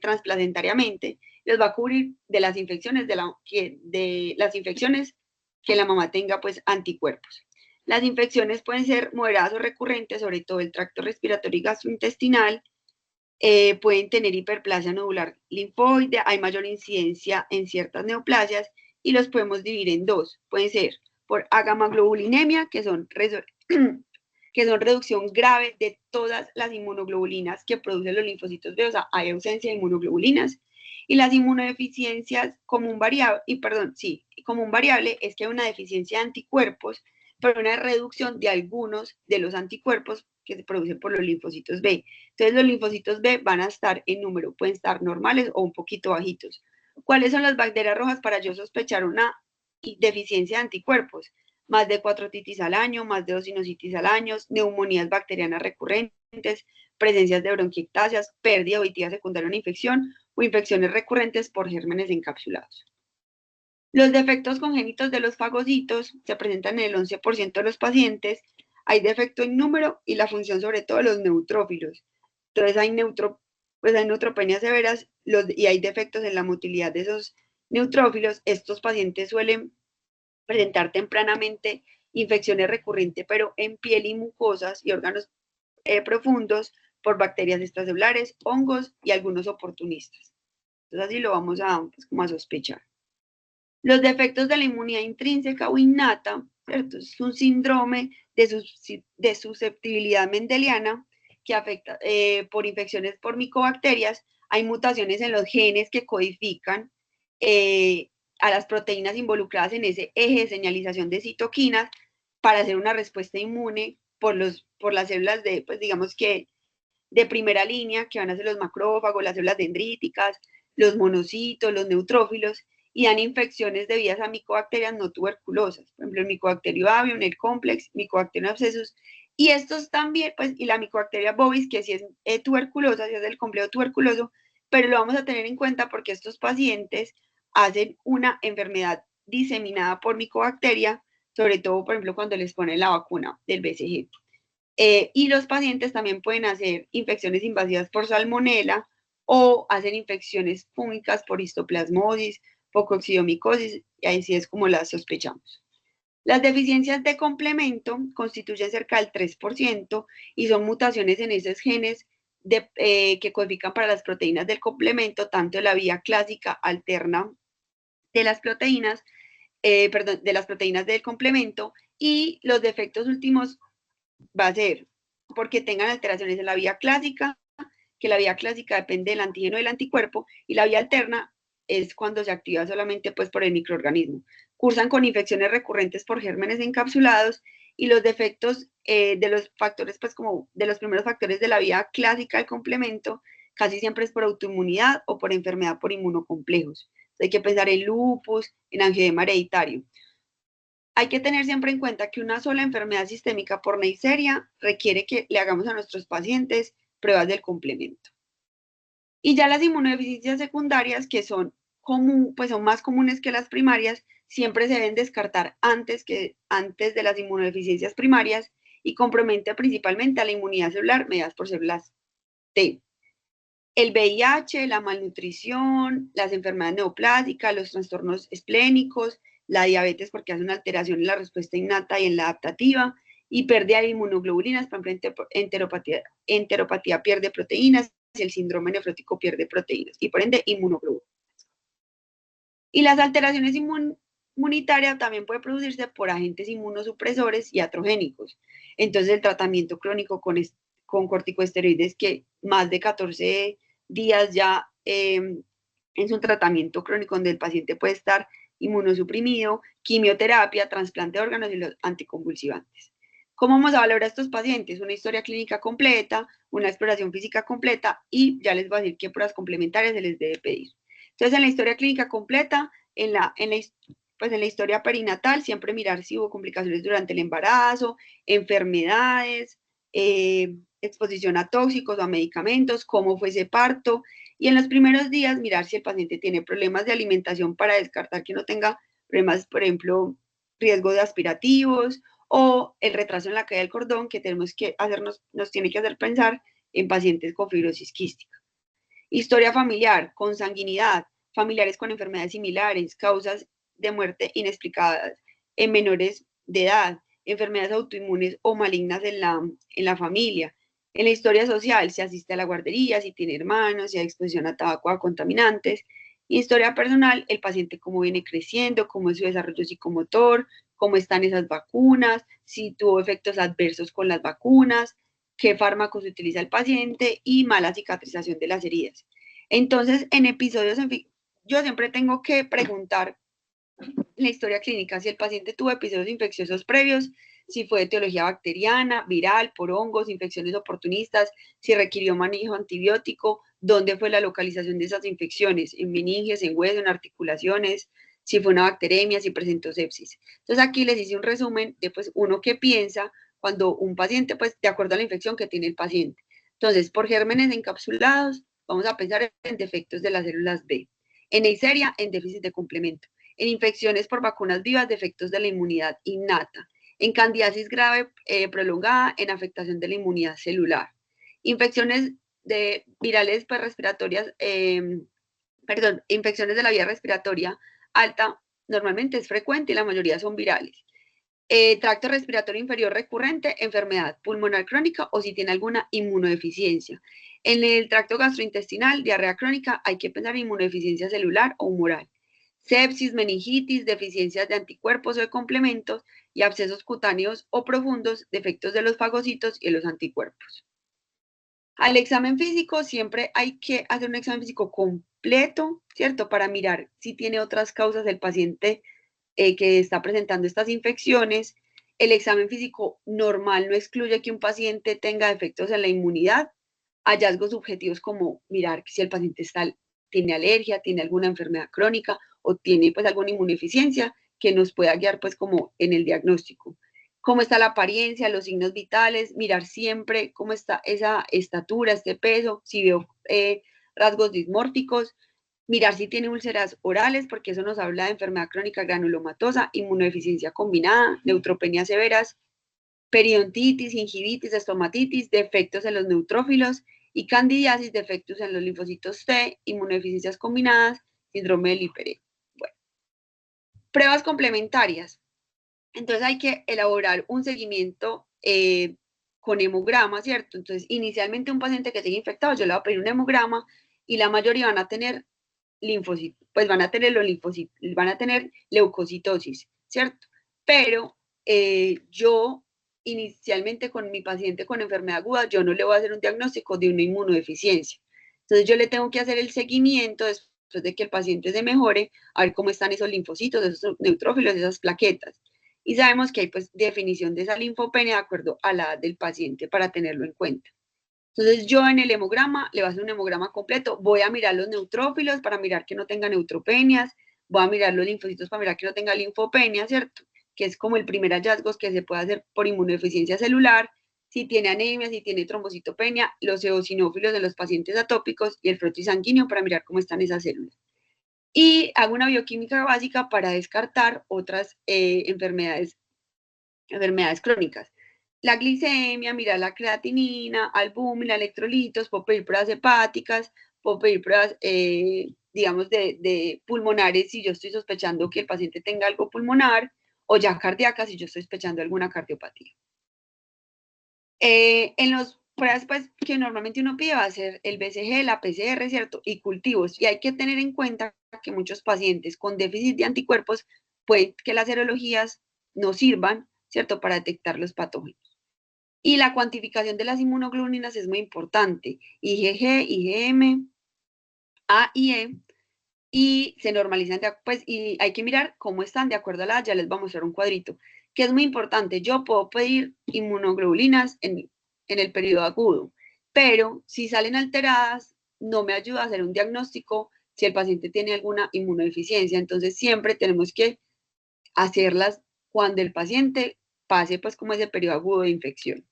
transplacentariamente, les va a cubrir de las infecciones que la mamá tenga pues anticuerpos. Las infecciones pueden ser moderadas o recurrentes, sobre todo el tracto respiratorio y gastrointestinal. Pueden tener hiperplasia nodular linfoide, hay mayor incidencia en ciertas neoplasias, y los podemos dividir en dos. Pueden ser por agamaglobulinemia, que son reducción grave de todas las inmunoglobulinas que producen los linfocitos B, o sea, hay ausencia de inmunoglobulinas. Y las inmunodeficiencias como un variable es que hay una deficiencia de anticuerpos, pero una reducción de algunos de los anticuerpos que se producen por los linfocitos B. Entonces los linfocitos B van a estar en número, pueden estar normales o un poquito bajitos. ¿Cuáles son las bacterias rojas para yo sospechar una deficiencia de anticuerpos? Más de 4 otitis al año, más de 2 sinusitis al año, neumonías bacterianas recurrentes, presencias de bronquiectasias, pérdida auditiva secundaria a una infección o infecciones recurrentes por gérmenes encapsulados. Los defectos congénitos de los fagocitos se presentan en el 11% de los pacientes. hay defecto en número y la función sobre todo los neutrófilos. Entonces hay neutropenias severas y hay defectos en la motilidad de esos neutrófilos. Estos pacientes suelen presentar tempranamente infecciones recurrentes, pero en piel y mucosas y órganos profundos por bacterias extracelulares, hongos y algunos oportunistas. Entonces así lo vamos como a sospechar. Los defectos de la inmunidad intrínseca o innata, ¿cierto? Es un síndrome de susceptibilidad mendeliana que afecta por infecciones por micobacterias. Hay mutaciones en los genes que codifican a las proteínas involucradas en ese eje de señalización de citoquinas para hacer una respuesta inmune por las células pues digamos que de primera línea, que van a ser los macrófagos, las células dendríticas, los monocitos, los neutrófilos, y dan infecciones debidas a micobacterias no tuberculosas, por ejemplo, el Mycobacterium avium, el complex, Mycobacterium abscessus, y estos también, pues, y la Mycobacteria bovis, que sí es tuberculosa, sí es del complejo tuberculoso, pero lo vamos a tener en cuenta porque estos pacientes hacen una enfermedad diseminada por micobacteria, sobre todo, por ejemplo, cuando les ponen la vacuna del BCG. Y los pacientes también pueden hacer infecciones invasivas por salmonela o hacen infecciones fúngicas por histoplasmosis, coccidiomicosis, y ahí sí es como las sospechamos. Las deficiencias de complemento constituyen cerca del 3% y son mutaciones en esos genes que codifican para las proteínas del complemento, tanto de la vía clásica alterna de las proteínas, de las proteínas del complemento, y los defectos últimos va a ser porque tengan alteraciones en la vía clásica, que la vía clásica depende del antígeno del anticuerpo, y la vía alterna es cuando se activa solamente pues por el microorganismo. Cursan con infecciones recurrentes por gérmenes encapsulados, y los defectos de los factores, pues como de los primeros factores de la vía clásica del complemento, casi siempre es por autoinmunidad o por enfermedad por inmunocomplejos. Entonces, hay que pensar en lupus, en angioedema hereditario. Hay que tener siempre en cuenta que una sola enfermedad sistémica por Neisseria requiere que le hagamos a nuestros pacientes pruebas del complemento. Y ya las inmunodeficiencias secundarias, que son más comunes que las primarias, siempre se deben descartar antes de las inmunodeficiencias primarias, y compromete principalmente a la inmunidad celular mediadas por células T. El VIH, la malnutrición, las enfermedades neoplásicas, los trastornos esplénicos, la diabetes porque hace una alteración en la respuesta innata y en la adaptativa, y pérdida de inmunoglobulinas, por ejemplo, enteropatía pierde proteínas, y el síndrome nefrótico pierde proteínas, y por ende inmunoglobulinas. Y las alteraciones inmunitarias también pueden producirse por agentes inmunosupresores y iatrogénicos. Entonces el tratamiento crónico con corticosteroides, que más de 14 días ya es un tratamiento crónico donde el paciente puede estar inmunosuprimido, quimioterapia, trasplante de órganos y los anticonvulsivantes. ¿Cómo vamos a valorar a estos pacientes? Una historia clínica completa, una exploración física completa, y ya les voy a decir qué pruebas complementarias se les debe pedir. Entonces, en la historia clínica completa, en la historia perinatal, siempre mirar si hubo complicaciones durante el embarazo, enfermedades, exposición a tóxicos o a medicamentos, cómo fue ese parto, y en los primeros días mirar si el paciente tiene problemas de alimentación para descartar que no tenga problemas, por ejemplo, riesgo de aspirativos o el retraso en la caída del cordón, que nos tiene que hacer pensar en pacientes con fibrosis quística. Historia familiar, consanguinidad, familiares con enfermedades similares, causas de muerte inexplicadas en menores de edad, enfermedades autoinmunes o malignas en la familia. En la historia social, si asiste a la guardería, si tiene hermanos, si hay exposición a tabaco o a contaminantes. Historia personal, el paciente cómo viene creciendo, cómo es su desarrollo psicomotor, cómo están esas vacunas, si tuvo efectos adversos con las vacunas, qué fármacos utiliza el paciente y mala cicatrización de las heridas. Entonces, en episodios, yo siempre tengo que preguntar la historia clínica si el paciente tuvo episodios infecciosos previos, si fue de etiología bacteriana, viral, por hongos, infecciones oportunistas, si requirió manejo antibiótico, dónde fue la localización de esas infecciones, en meninges, en hueso, en articulaciones, si fue una bacteremia, si presentó sepsis. Entonces aquí les hice un resumen de pues uno que piensa cuando un paciente, pues de acuerdo a la infección que tiene el paciente. Entonces, por gérmenes encapsulados, vamos a pensar en defectos de las células B. En Neisseria, en déficit de complemento. En infecciones por vacunas vivas, defectos de la inmunidad innata. en candidiasis grave prolongada, en afectación de la inmunidad celular. Infecciones de virales pues, respiratorias, infecciones de la vía respiratoria alta normalmente es frecuente y la mayoría son virales. Tracto respiratorio inferior recurrente, enfermedad pulmonar crónica o si tiene alguna inmunodeficiencia. En el tracto gastrointestinal, diarrea crónica, hay que pensar en inmunodeficiencia celular o humoral. Sepsis, meningitis, deficiencias de anticuerpos o de complementos y abscesos cutáneos o profundos, defectos de los fagocitos y de los anticuerpos. Al examen físico siempre hay que hacer un examen físico completo, ¿cierto? Para mirar si tiene otras causas del paciente que está presentando estas infecciones. El examen físico normal no excluye que un paciente tenga defectos en la inmunidad. Hallazgos subjetivos como mirar si el paciente tiene alergia, tiene alguna enfermedad crónica o tiene pues alguna inmunodeficiencia que nos pueda guiar pues como en el diagnóstico. Cómo está la apariencia, los signos vitales, mirar siempre cómo está esa estatura, este peso, si veo rasgos dismórficos, mirar si tiene úlceras orales, porque eso nos habla de enfermedad crónica granulomatosa, inmunodeficiencia combinada, neutropenias severas, periodontitis, gingivitis, estomatitis, defectos en los neutrófilos y candidiasis, defectos en los linfocitos T, inmunodeficiencias combinadas, síndrome del hiperemia. Bueno, pruebas complementarias. Entonces hay que elaborar un seguimiento con hemograma, ¿cierto? Entonces, inicialmente un paciente que esté infectado, yo le voy a pedir un hemograma y la mayoría van a tener linfocitos, pues van a tener los linfocitos, van a tener leucocitosis, ¿cierto? Pero yo inicialmente con mi paciente con enfermedad aguda, yo no le voy a hacer un diagnóstico de una inmunodeficiencia. Entonces yo le tengo que hacer el seguimiento después de que el paciente se mejore, a ver cómo están esos linfocitos, esos neutrófilos, esas plaquetas. Y sabemos que hay pues definición de esa linfopenia de acuerdo a la edad del paciente para tenerlo en cuenta. Entonces yo en el hemograma, le voy a hacer un hemograma completo, voy a mirar los neutrófilos para mirar que no tenga neutropenias, voy a mirar los linfocitos para mirar que no tenga linfopenia, ¿cierto? Que es como el primer hallazgo que se puede hacer por inmunodeficiencia celular, si tiene anemia, si tiene trombocitopenia, los eosinófilos de los pacientes atópicos y el frotis sanguíneo para mirar cómo están esas células. Y hago una bioquímica básica para descartar otras enfermedades crónicas. La glicemia, mirar la creatinina, albúmina, electrolitos, puedo pedir pruebas hepáticas, puedo pedir pruebas, digamos, de pulmonares si yo estoy sospechando que el paciente tenga algo pulmonar, o ya cardíacas si yo estoy sospechando alguna cardiopatía. En las pruebas pues, que normalmente uno pide va a ser el BCG, la PCR, ¿cierto? Y cultivos. Y hay que tener en cuenta que muchos pacientes con déficit de anticuerpos, puede que las serologías no sirvan, ¿cierto? Para detectar los patógenos. Y la cuantificación de las inmunoglobulinas es muy importante. IgG, IgM, A y E. Y se normalizan, pues, y hay que mirar cómo están de acuerdo a la edad. Ya les voy a mostrar un cuadrito, que es muy importante. Yo puedo pedir inmunoglobulinas en el periodo agudo, pero si salen alteradas, no me ayuda a hacer un diagnóstico si el paciente tiene alguna inmunodeficiencia. Entonces, siempre tenemos que hacerlas cuando el paciente pase, pues, como ese periodo agudo de infección.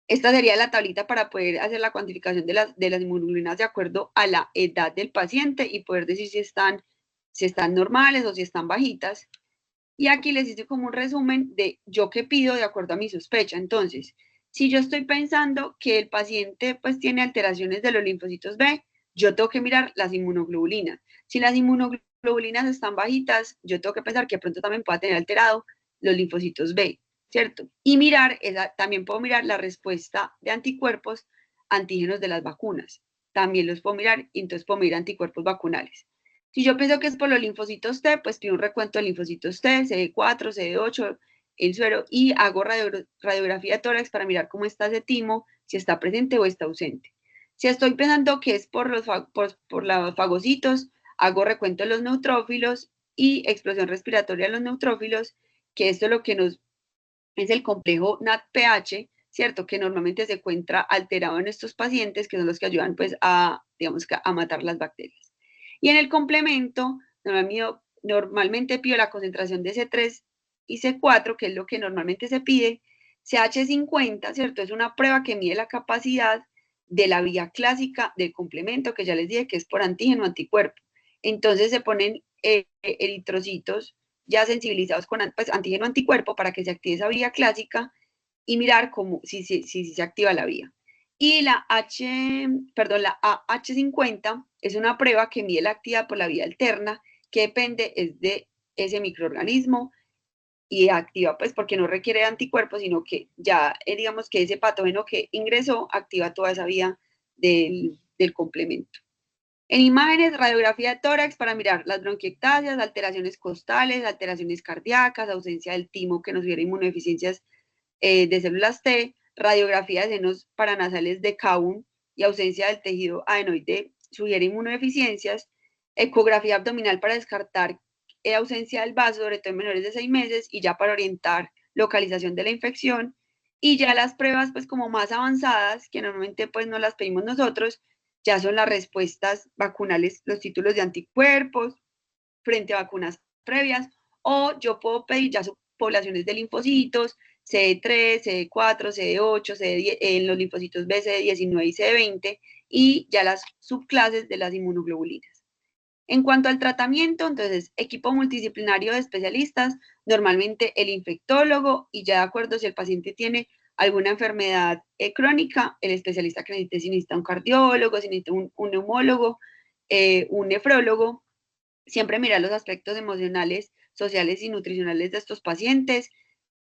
Esta sería la tablita para poder hacer la cuantificación de las inmunoglobulinas de acuerdo a la edad del paciente y poder decir si están normales o si están bajitas. Y aquí les hice como un resumen de yo qué pido de acuerdo a mi sospecha. Entonces, si yo estoy pensando que el paciente pues tiene alteraciones de los linfocitos B, yo tengo que mirar las inmunoglobulinas. Si las inmunoglobulinas están bajitas, yo tengo que pensar que pronto también pueda tener alterado los linfocitos B, ¿cierto? Y también puedo mirar la respuesta de anticuerpos antígenos de las vacunas. También los puedo mirar y entonces puedo mirar anticuerpos vacunales. Si yo pienso que es por los linfocitos T, pues pido un recuento de linfocitos T, CD4, CD8, el suero y hago radiografía de tórax para mirar cómo está ese timo, si está presente o está ausente. Si estoy pensando que es por los fagocitos, hago recuento de los neutrófilos y explosión respiratoria de los neutrófilos, que esto es lo que nos es el complejo NADPH, ¿cierto? Que normalmente se encuentra alterado en estos pacientes, que son los que ayudan pues digamos, a matar las bacterias. Y en el complemento, normalmente pido la concentración de C3 y C4, que es lo que normalmente se pide. CH50, ¿cierto? Es una prueba que mide la capacidad de la vía clásica del complemento, que ya les dije que es por antígeno anticuerpo. Entonces se ponen eritrocitos, ya sensibilizados con pues, antígeno anticuerpo para que se active esa vía clásica y mirar si se activa la vía. Y la AH50 es una prueba que mide la actividad por la vía alterna, que depende es de ese microorganismo y activa, pues porque no requiere de anticuerpos, sino que ya, digamos que ese patógeno que ingresó activa toda esa vía del complemento. En imágenes, radiografía de tórax para mirar las bronquiectasias, alteraciones costales, alteraciones cardíacas, ausencia del timo que nos diera inmunodeficiencias de células T, radiografía de senos paranasales de Cowen y ausencia del tejido adenoide sugiere inmunodeficiencias, ecografía abdominal para descartar ausencia del vaso, sobre todo en menores de 6 meses, y ya para orientar localización de la infección. Y ya las pruebas pues como más avanzadas, que normalmente pues no las pedimos nosotros, ya son las respuestas vacunales, los títulos de anticuerpos frente a vacunas previas, o yo puedo pedir ya poblaciones de linfocitos, CD3, CD4, CD8, CD10, en los linfocitos B, CD19 y CD20, y ya las subclases de las inmunoglobulinas. En cuanto al tratamiento, entonces, equipo multidisciplinario de especialistas, normalmente el infectólogo, y ya de acuerdo si el paciente tiene alguna enfermedad crónica, el especialista que necesite, si necesita un cardiólogo, si necesita un neumólogo, un nefrólogo, siempre mirar los aspectos emocionales, sociales y nutricionales de estos pacientes.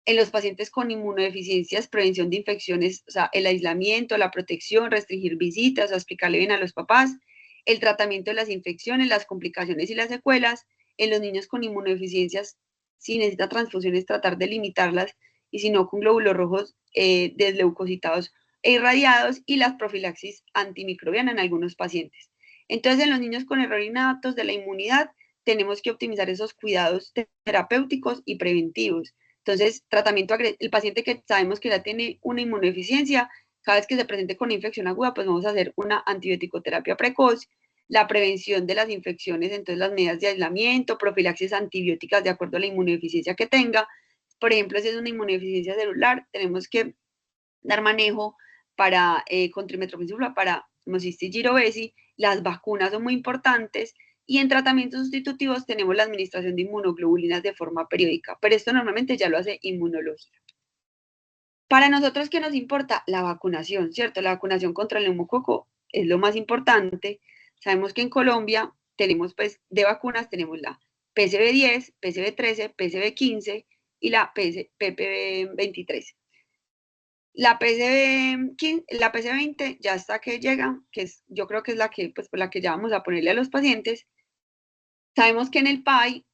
En los pacientes con inmunodeficiencias, prevención de infecciones, o sea, el aislamiento, la protección, restringir visitas, o sea, explicarle bien a los papás, el tratamiento de las infecciones, las complicaciones y las secuelas. En los niños con inmunodeficiencias, si necesita transfusiones, tratar de limitarlas, y si no, con glóbulos rojos desleucocitados e irradiados, y las profilaxis antimicrobiana en algunos pacientes. Entonces, en los niños con error innatos de la inmunidad, tenemos que optimizar esos cuidados terapéuticos y preventivos. Entonces, tratamiento, el paciente que sabemos que ya tiene una inmunodeficiencia, cada vez que se presente con una infección aguda, pues vamos a hacer una antibiótico-terapia precoz, la prevención de las infecciones, entonces las medidas de aislamiento, profilaxis antibióticas de acuerdo a la inmunodeficiencia que tenga. Por ejemplo, si es una inmunodeficiencia celular, tenemos que dar manejo para con trimethoprim para hemocistitis girovesi. Las vacunas son muy importantes, y en tratamientos sustitutivos tenemos la administración de inmunoglobulinas de forma periódica, pero esto normalmente ya lo hace inmunología. Para nosotros, ¿qué nos importa? La vacunación, ¿cierto? La vacunación contra el neumococo es lo más importante. Sabemos que en Colombia tenemos, pues, de vacunas, tenemos la PCV10, PCV13, PCV15 y la PPV23. La PCV20 ya está que llega, que es, yo creo que es la que, pues, por la que ya vamos a ponerle a los pacientes. Sabemos que en el PAI,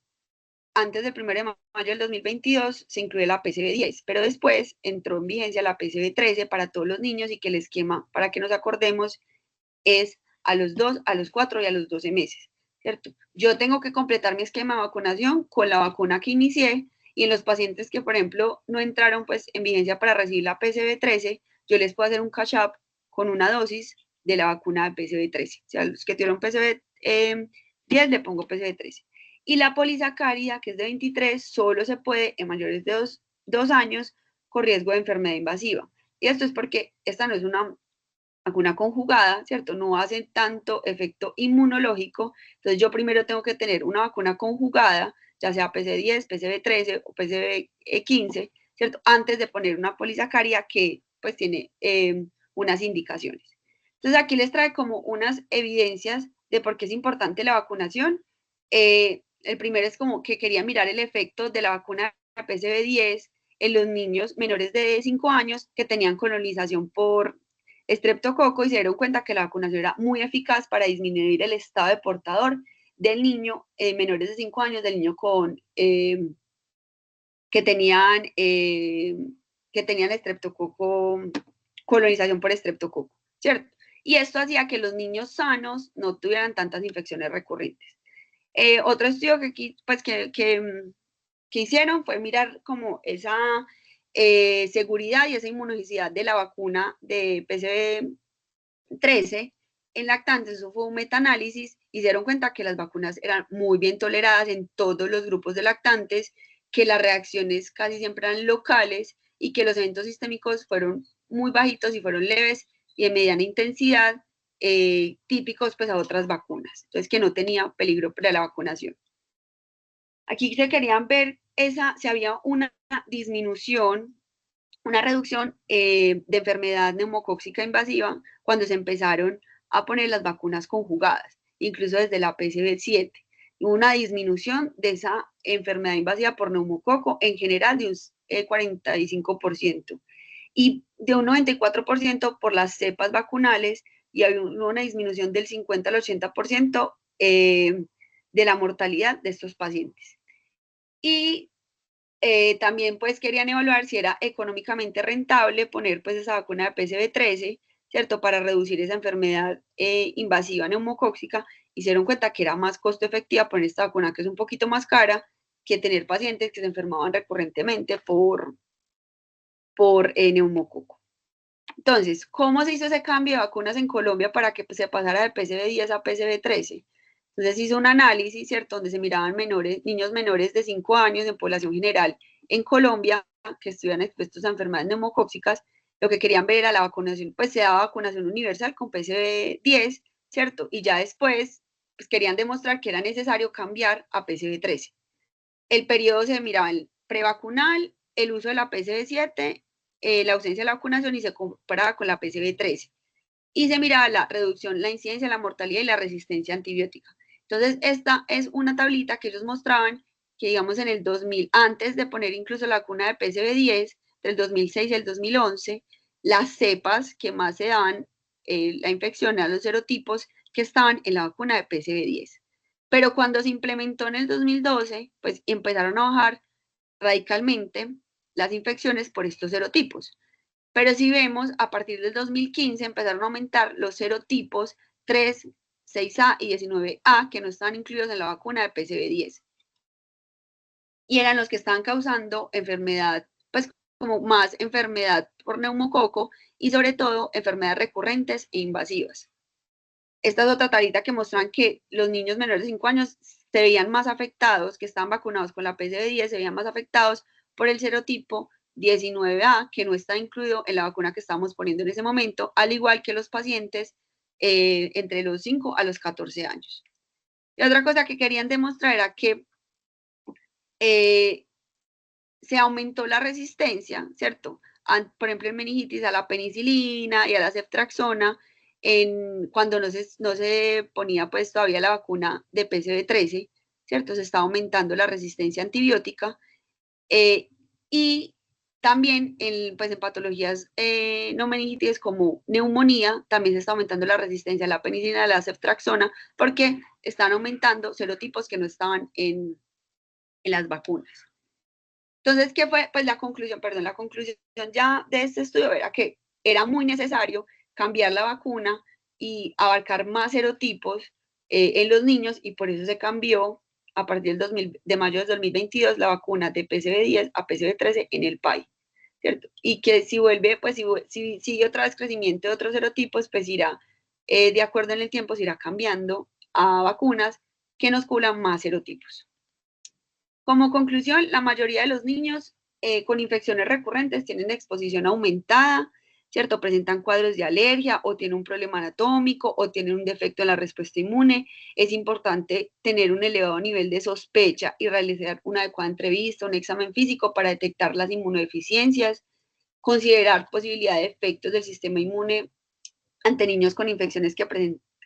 antes del 1 de mayo del 2022, se incluye la PCV10, pero después entró en vigencia la PCV13 para todos los niños, y que el esquema, para que nos acordemos, es a los 2, a los 4 y a los 12 meses, ¿cierto? Yo tengo que completar mi esquema de vacunación con la vacuna que inicié, y en los pacientes que, por ejemplo, no entraron pues en vigencia para recibir la PCV13, yo les puedo hacer un catch-up con una dosis de la vacuna de PCV13. O sea, los que tuvieron PCV10 le pongo PCV13. Y la polisacárida, que es de 23, solo se puede en mayores de 2 años con riesgo de enfermedad invasiva. Y esto es porque esta no es una vacuna conjugada, ¿cierto? No hace tanto efecto inmunológico. Entonces yo primero tengo que tener una vacuna conjugada, ya sea PC10, PCV13 o PCV15, ¿cierto? Antes de poner una polisacárida que pues tiene unas indicaciones. Entonces aquí les trae como unas evidencias de por qué es importante la vacunación. El primero es como que quería mirar el efecto de la vacuna PCV10 en los niños menores de 5 años que tenían colonización por estreptococo, y se dieron cuenta que la vacunación era muy eficaz para disminuir el estado de portador del niño menores de 5 años, del niño que tenían estreptococo, colonización por estreptococo, ¿cierto? Y esto hacía que los niños sanos no tuvieran tantas infecciones recurrentes. Otro estudio que hicieron fue mirar como esa seguridad y esa inmunogenicidad de la vacuna de PCV13 en lactantes. Eso fue un metaanálisis, y se dieron cuenta que las vacunas eran muy bien toleradas en todos los grupos de lactantes, que las reacciones casi siempre eran locales, y que los eventos sistémicos fueron muy bajitos y fueron leves y de mediana intensidad, típicos pues a otras vacunas. Entonces, que no tenía peligro para la vacunación. Aquí se querían ver si había una disminución, una reducción de enfermedad neumocóxica invasiva cuando se empezaron a poner las vacunas conjugadas, incluso desde la PCV7. Hubo una disminución de esa enfermedad invasiva por neumococo en general de un 45% y de un 94% por las cepas vacunales y había una disminución del 50 al 80% de la mortalidad de estos pacientes. Y también pues querían evaluar si era económicamente rentable poner pues esa vacuna de PCV13, ¿cierto? Para reducir esa enfermedad invasiva neumocóxica y se dieron cuenta que era más costo efectiva poner esta vacuna que es un poquito más cara que tener pacientes que se enfermaban recurrentemente por neumococo. Entonces, ¿cómo se hizo ese cambio de vacunas en Colombia para que se pasara de PCV10 a PCV13? Entonces hizo un análisis, ¿cierto?, donde se miraban niños menores de 5 años en población general en Colombia que estuvieran expuestos a enfermedades neumocóxicas. Lo que querían ver era la vacunación, pues se daba vacunación universal con PCV10, ¿cierto? Y ya después, pues querían demostrar que era necesario cambiar a PCV13. El periodo se miraba el prevacunal, el uso de la PCV7, la ausencia de la vacunación y se comparaba con la PCV13. Y se miraba la reducción, la incidencia, la mortalidad y la resistencia antibiótica. Entonces, esta es una tablita que ellos mostraban que, digamos, en el 2000, antes de poner incluso la vacuna de PCV10, del 2006 al 2011, las cepas que más se daban la infección a los serotipos que estaban en la vacuna de PCV10. Pero cuando se implementó en el 2012, pues empezaron a bajar radicalmente las infecciones por estos serotipos. Pero si vemos, a partir del 2015 empezaron a aumentar los serotipos 3, 6A y 19A que no estaban incluidos en la vacuna de PCV10. Y eran los que estaban causando enfermedad, pues como más enfermedad por neumococo y sobre todo enfermedades recurrentes e invasivas. Esta es otra tablita que muestran que los niños menores de 5 años se veían más afectados, que estaban vacunados con la PCV10, se veían más afectados por el serotipo 19A, que no está incluido en la vacuna que estábamos poniendo en ese momento, al igual que los pacientes entre los 5 a los 14 años. Y otra cosa que querían demostrar era que se aumentó la resistencia, ¿cierto? Por ejemplo, en meningitis a la penicilina y a la ceftriaxona, cuando no se ponía pues todavía la vacuna de PCV13, ¿cierto? Se está aumentando la resistencia antibiótica y también pues en patologías no meningitis como neumonía, también se está aumentando la resistencia a la penicilina, a la ceftriaxona, porque están aumentando serotipos que no estaban en las vacunas. Entonces, ¿qué fue? Pues la conclusión ya de este estudio era que era muy necesario cambiar la vacuna y abarcar más serotipos en los niños y por eso se cambió a partir de mayo del 2022 la vacuna de PCV10 a PCV13 en el país, ¿cierto? Y que si vuelve, pues si sigue otra vez crecimiento de otros serotipos, pues irá, de acuerdo en el tiempo, se irá cambiando a vacunas que nos cubran más serotipos. Como conclusión, la mayoría de los niños con infecciones recurrentes tienen exposición aumentada, ¿cierto? Presentan cuadros de alergia o tienen un problema anatómico o tienen un defecto en la respuesta inmune. Es importante tener un elevado nivel de sospecha y realizar una adecuada entrevista, un examen físico para detectar las inmunodeficiencias, considerar posibilidad de efectos del sistema inmune ante niños con infecciones que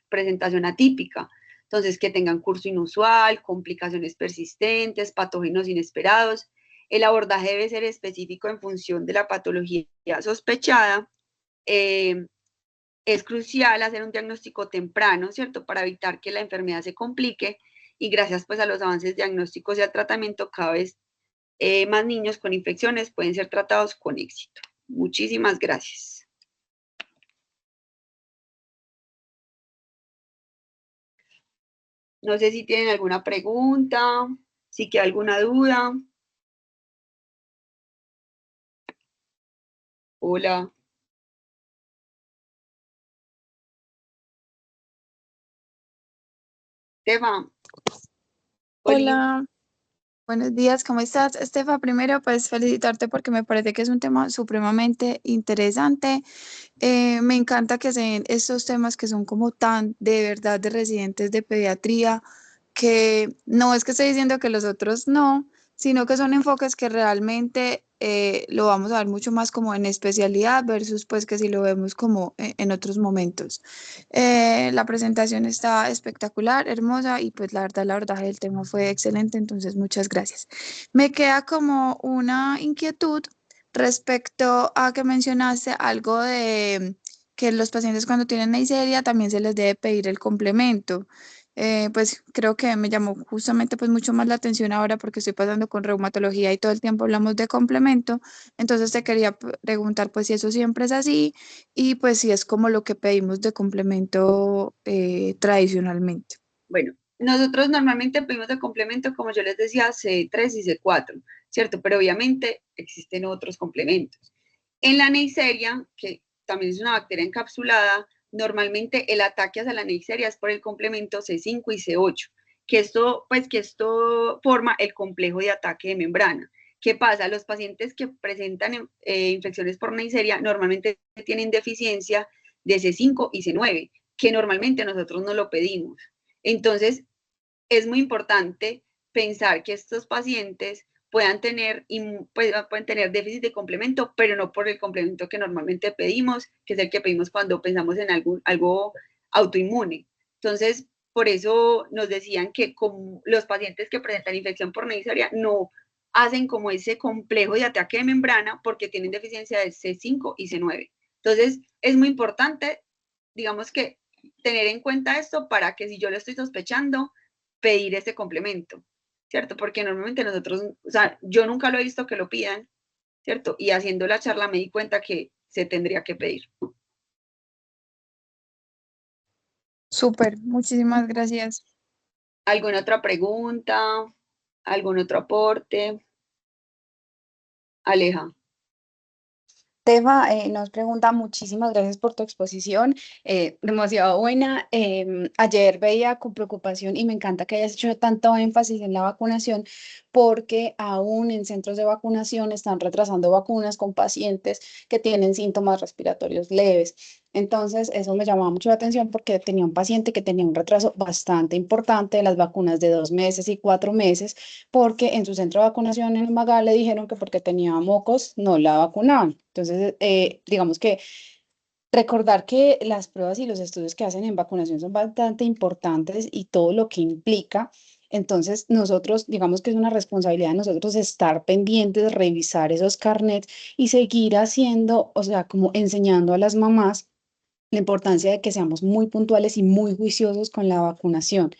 presentación atípica. Entonces, que tengan curso inusual, complicaciones persistentes, patógenos inesperados. El abordaje debe ser específico en función de la patología sospechada. Es crucial hacer un diagnóstico temprano, ¿cierto? Para evitar que la enfermedad se complique y gracias pues a los avances diagnósticos y al tratamiento, cada vez más niños con infecciones pueden ser tratados con éxito. Muchísimas gracias. No sé si tienen alguna pregunta, si queda alguna duda. Hola. Estefa. Hola, buenos días, ¿cómo estás? Estefa, primero pues felicitarte porque me parece que es un tema supremamente interesante. Me encanta que se den estos temas que son como tan de verdad de residentes de pediatría, que no es que esté diciendo que los otros no, sino que son enfoques que realmente lo vamos a ver mucho más como en especialidad versus pues que si lo vemos como en otros momentos. La presentación está espectacular, hermosa y pues la verdad el tema fue excelente, entonces muchas gracias. Me queda como una inquietud respecto a que mencionaste algo de que los pacientes cuando tienen neisseria también se les debe pedir el complemento. Pues creo que me llamó justamente pues mucho más la atención ahora porque estoy pasando con reumatología y todo el tiempo hablamos de complemento, entonces te quería preguntar pues si eso siempre es así y pues si es como lo que pedimos de complemento tradicionalmente. Bueno, nosotros normalmente pedimos de complemento, como yo les decía, C3 y C4, ¿cierto? Pero obviamente existen otros complementos. En la Neisseria, que también es una bacteria encapsulada, normalmente el ataque hacia la Neisseria es por el complemento C5 y C8, que esto forma el complejo de ataque de membrana. ¿Qué pasa? Los pacientes que presentan infecciones por Neisseria normalmente tienen deficiencia de C5 y C9, que normalmente nosotros no lo pedimos. Entonces, es muy importante pensar que estos pacientes puedan tener déficit de complemento, pero no por el complemento que normalmente pedimos, que es el que pedimos cuando pensamos en algo autoinmune. Entonces, por eso nos decían que como los pacientes que presentan infección por Neisseria no hacen como ese complejo de ataque de membrana porque tienen deficiencia de C5 y C9. Entonces, es muy importante, digamos que tener en cuenta esto para que si yo lo estoy sospechando, pedir ese complemento, ¿cierto? Porque normalmente nosotros, o sea, yo nunca lo he visto que lo pidan, ¿cierto? Y haciendo la charla me di cuenta que se tendría que pedir. Súper, muchísimas gracias. ¿Alguna otra pregunta? ¿Algún otro aporte? Aleja. Tefa nos pregunta, muchísimas gracias por tu exposición, demasiado buena. Ayer veía con preocupación y me encanta que hayas hecho tanto énfasis en la vacunación porque aún en centros de vacunación están retrasando vacunas con pacientes que tienen síntomas respiratorios leves. Entonces, eso me llamaba mucho la atención porque tenía un paciente que tenía un retraso bastante importante de las vacunas de 2 meses y 4 meses porque en su centro de vacunación en Magal le dijeron que porque tenía mocos no la vacunaban. Entonces, digamos que recordar que las pruebas y los estudios que hacen en vacunación son bastante importantes y todo lo que implica. Entonces, nosotros, digamos que es una responsabilidad de nosotros estar pendientes, revisar esos carnets y seguir haciendo, o sea, como enseñando a las mamás la importancia de que seamos muy puntuales y muy juiciosos con la vacunación,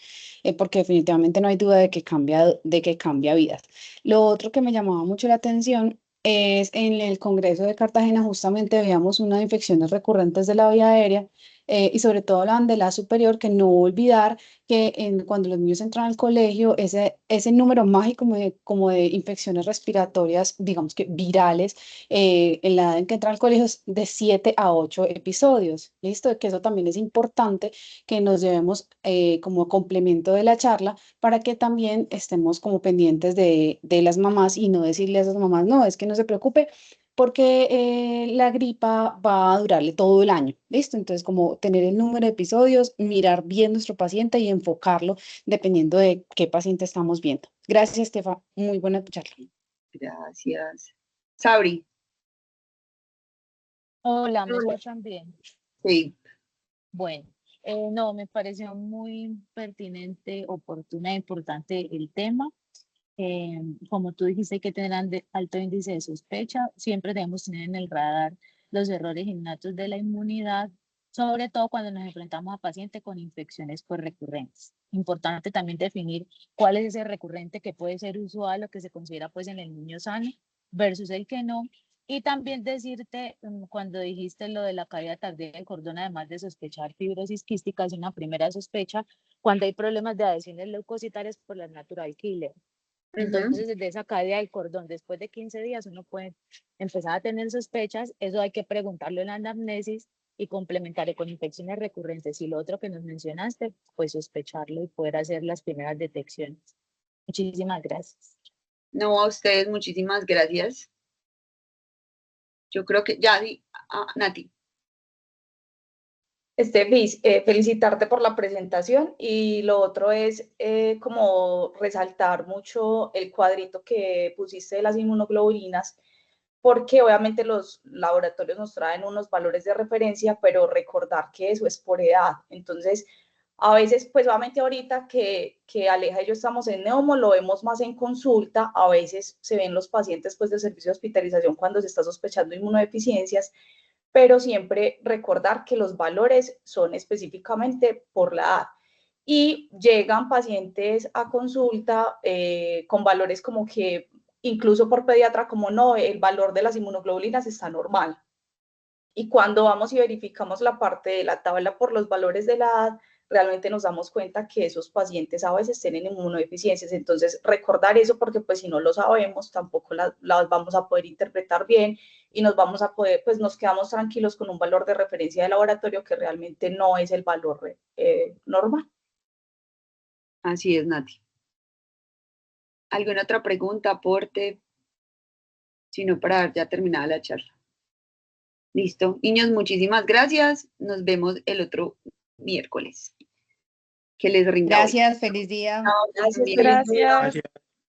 porque definitivamente no hay duda de que cambia vidas. Lo otro que me llamaba mucho la atención es en el Congreso de Cartagena justamente veíamos unas infecciones recurrentes de la vía aérea y sobre todo hablaban de la superior, que no olvidar que cuando los niños entran al colegio, ese número mágico como de infecciones respiratorias, digamos que virales, en la edad en que entra al colegio es de 7 a 8 episodios. ¿Listo? Que eso también es importante que nos llevemos como complemento de la charla para que también estemos como pendientes de las mamás y no decirle a esas mamás, no, es que no se preocupe porque la gripa va a durarle todo el año. ¿Listo? Entonces, como tener el número de episodios, mirar bien nuestro paciente y enfocarlo dependiendo de qué paciente estamos viendo. Gracias, Estefa. Muy buena tu charla. Gracias. Sabri. Hola, ¿me escuchan bien? Sí. Bueno, no, me pareció muy pertinente, oportuna e importante el tema. Como tú dijiste, hay que tener alto índice de sospecha. Siempre debemos tener en el radar los errores innatos de la inmunidad, sobre todo cuando nos enfrentamos a pacientes con infecciones por recurrentes. Importante también definir cuál es ese recurrente que puede ser usual o que se considera pues en el niño sano versus el que no. Y también decirte, cuando dijiste lo de la caída tardía del cordón, además de sospechar fibrosis quística, es una primera sospecha cuando hay problemas de adhesiones leucocitarias por las natural killer. Entonces, desde esa caída del cordón, después de 15 días, uno puede empezar a tener sospechas. Eso hay que preguntarlo en la anamnesis y complementarlo con infecciones recurrentes. Y lo otro que nos mencionaste, pues sospecharlo y poder hacer las primeras detecciones. Muchísimas gracias. No, a ustedes muchísimas gracias. Yo creo que ya, Nati. Estefi, felicitarte por la presentación y lo otro es como resaltar mucho el cuadrito que pusiste de las inmunoglobulinas, porque obviamente los laboratorios nos traen unos valores de referencia, pero recordar que eso es por edad. Entonces, a veces, pues obviamente ahorita que Aleja y yo estamos en Neumo, lo vemos más en consulta, a veces se ven los pacientes pues del servicio de hospitalización cuando se está sospechando inmunodeficiencias, pero siempre recordar que los valores son específicamente por la edad. Y llegan pacientes a consulta con valores como que, incluso por pediatra, como no, el valor de las inmunoglobulinas está normal. Y cuando vamos y verificamos la parte de la tabla por los valores de la edad, realmente nos damos cuenta que esos pacientes a veces tienen inmunodeficiencias. Entonces, recordar eso porque pues si no lo sabemos, tampoco las vamos a poder interpretar bien y nos vamos a poder, pues nos quedamos tranquilos con un valor de referencia de laboratorio que realmente no es el valor normal. Así es, Nati. ¿Alguna otra pregunta, aporte? Si no, para dar ya terminada la charla. Listo. Niños, muchísimas gracias. Nos vemos el otro miércoles. Que les rinda hoy. Gracias, feliz día. Gracias. Gracias.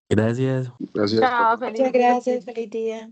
Gracias. Gracias. Chao, feliz Muchas día. gracias, feliz día.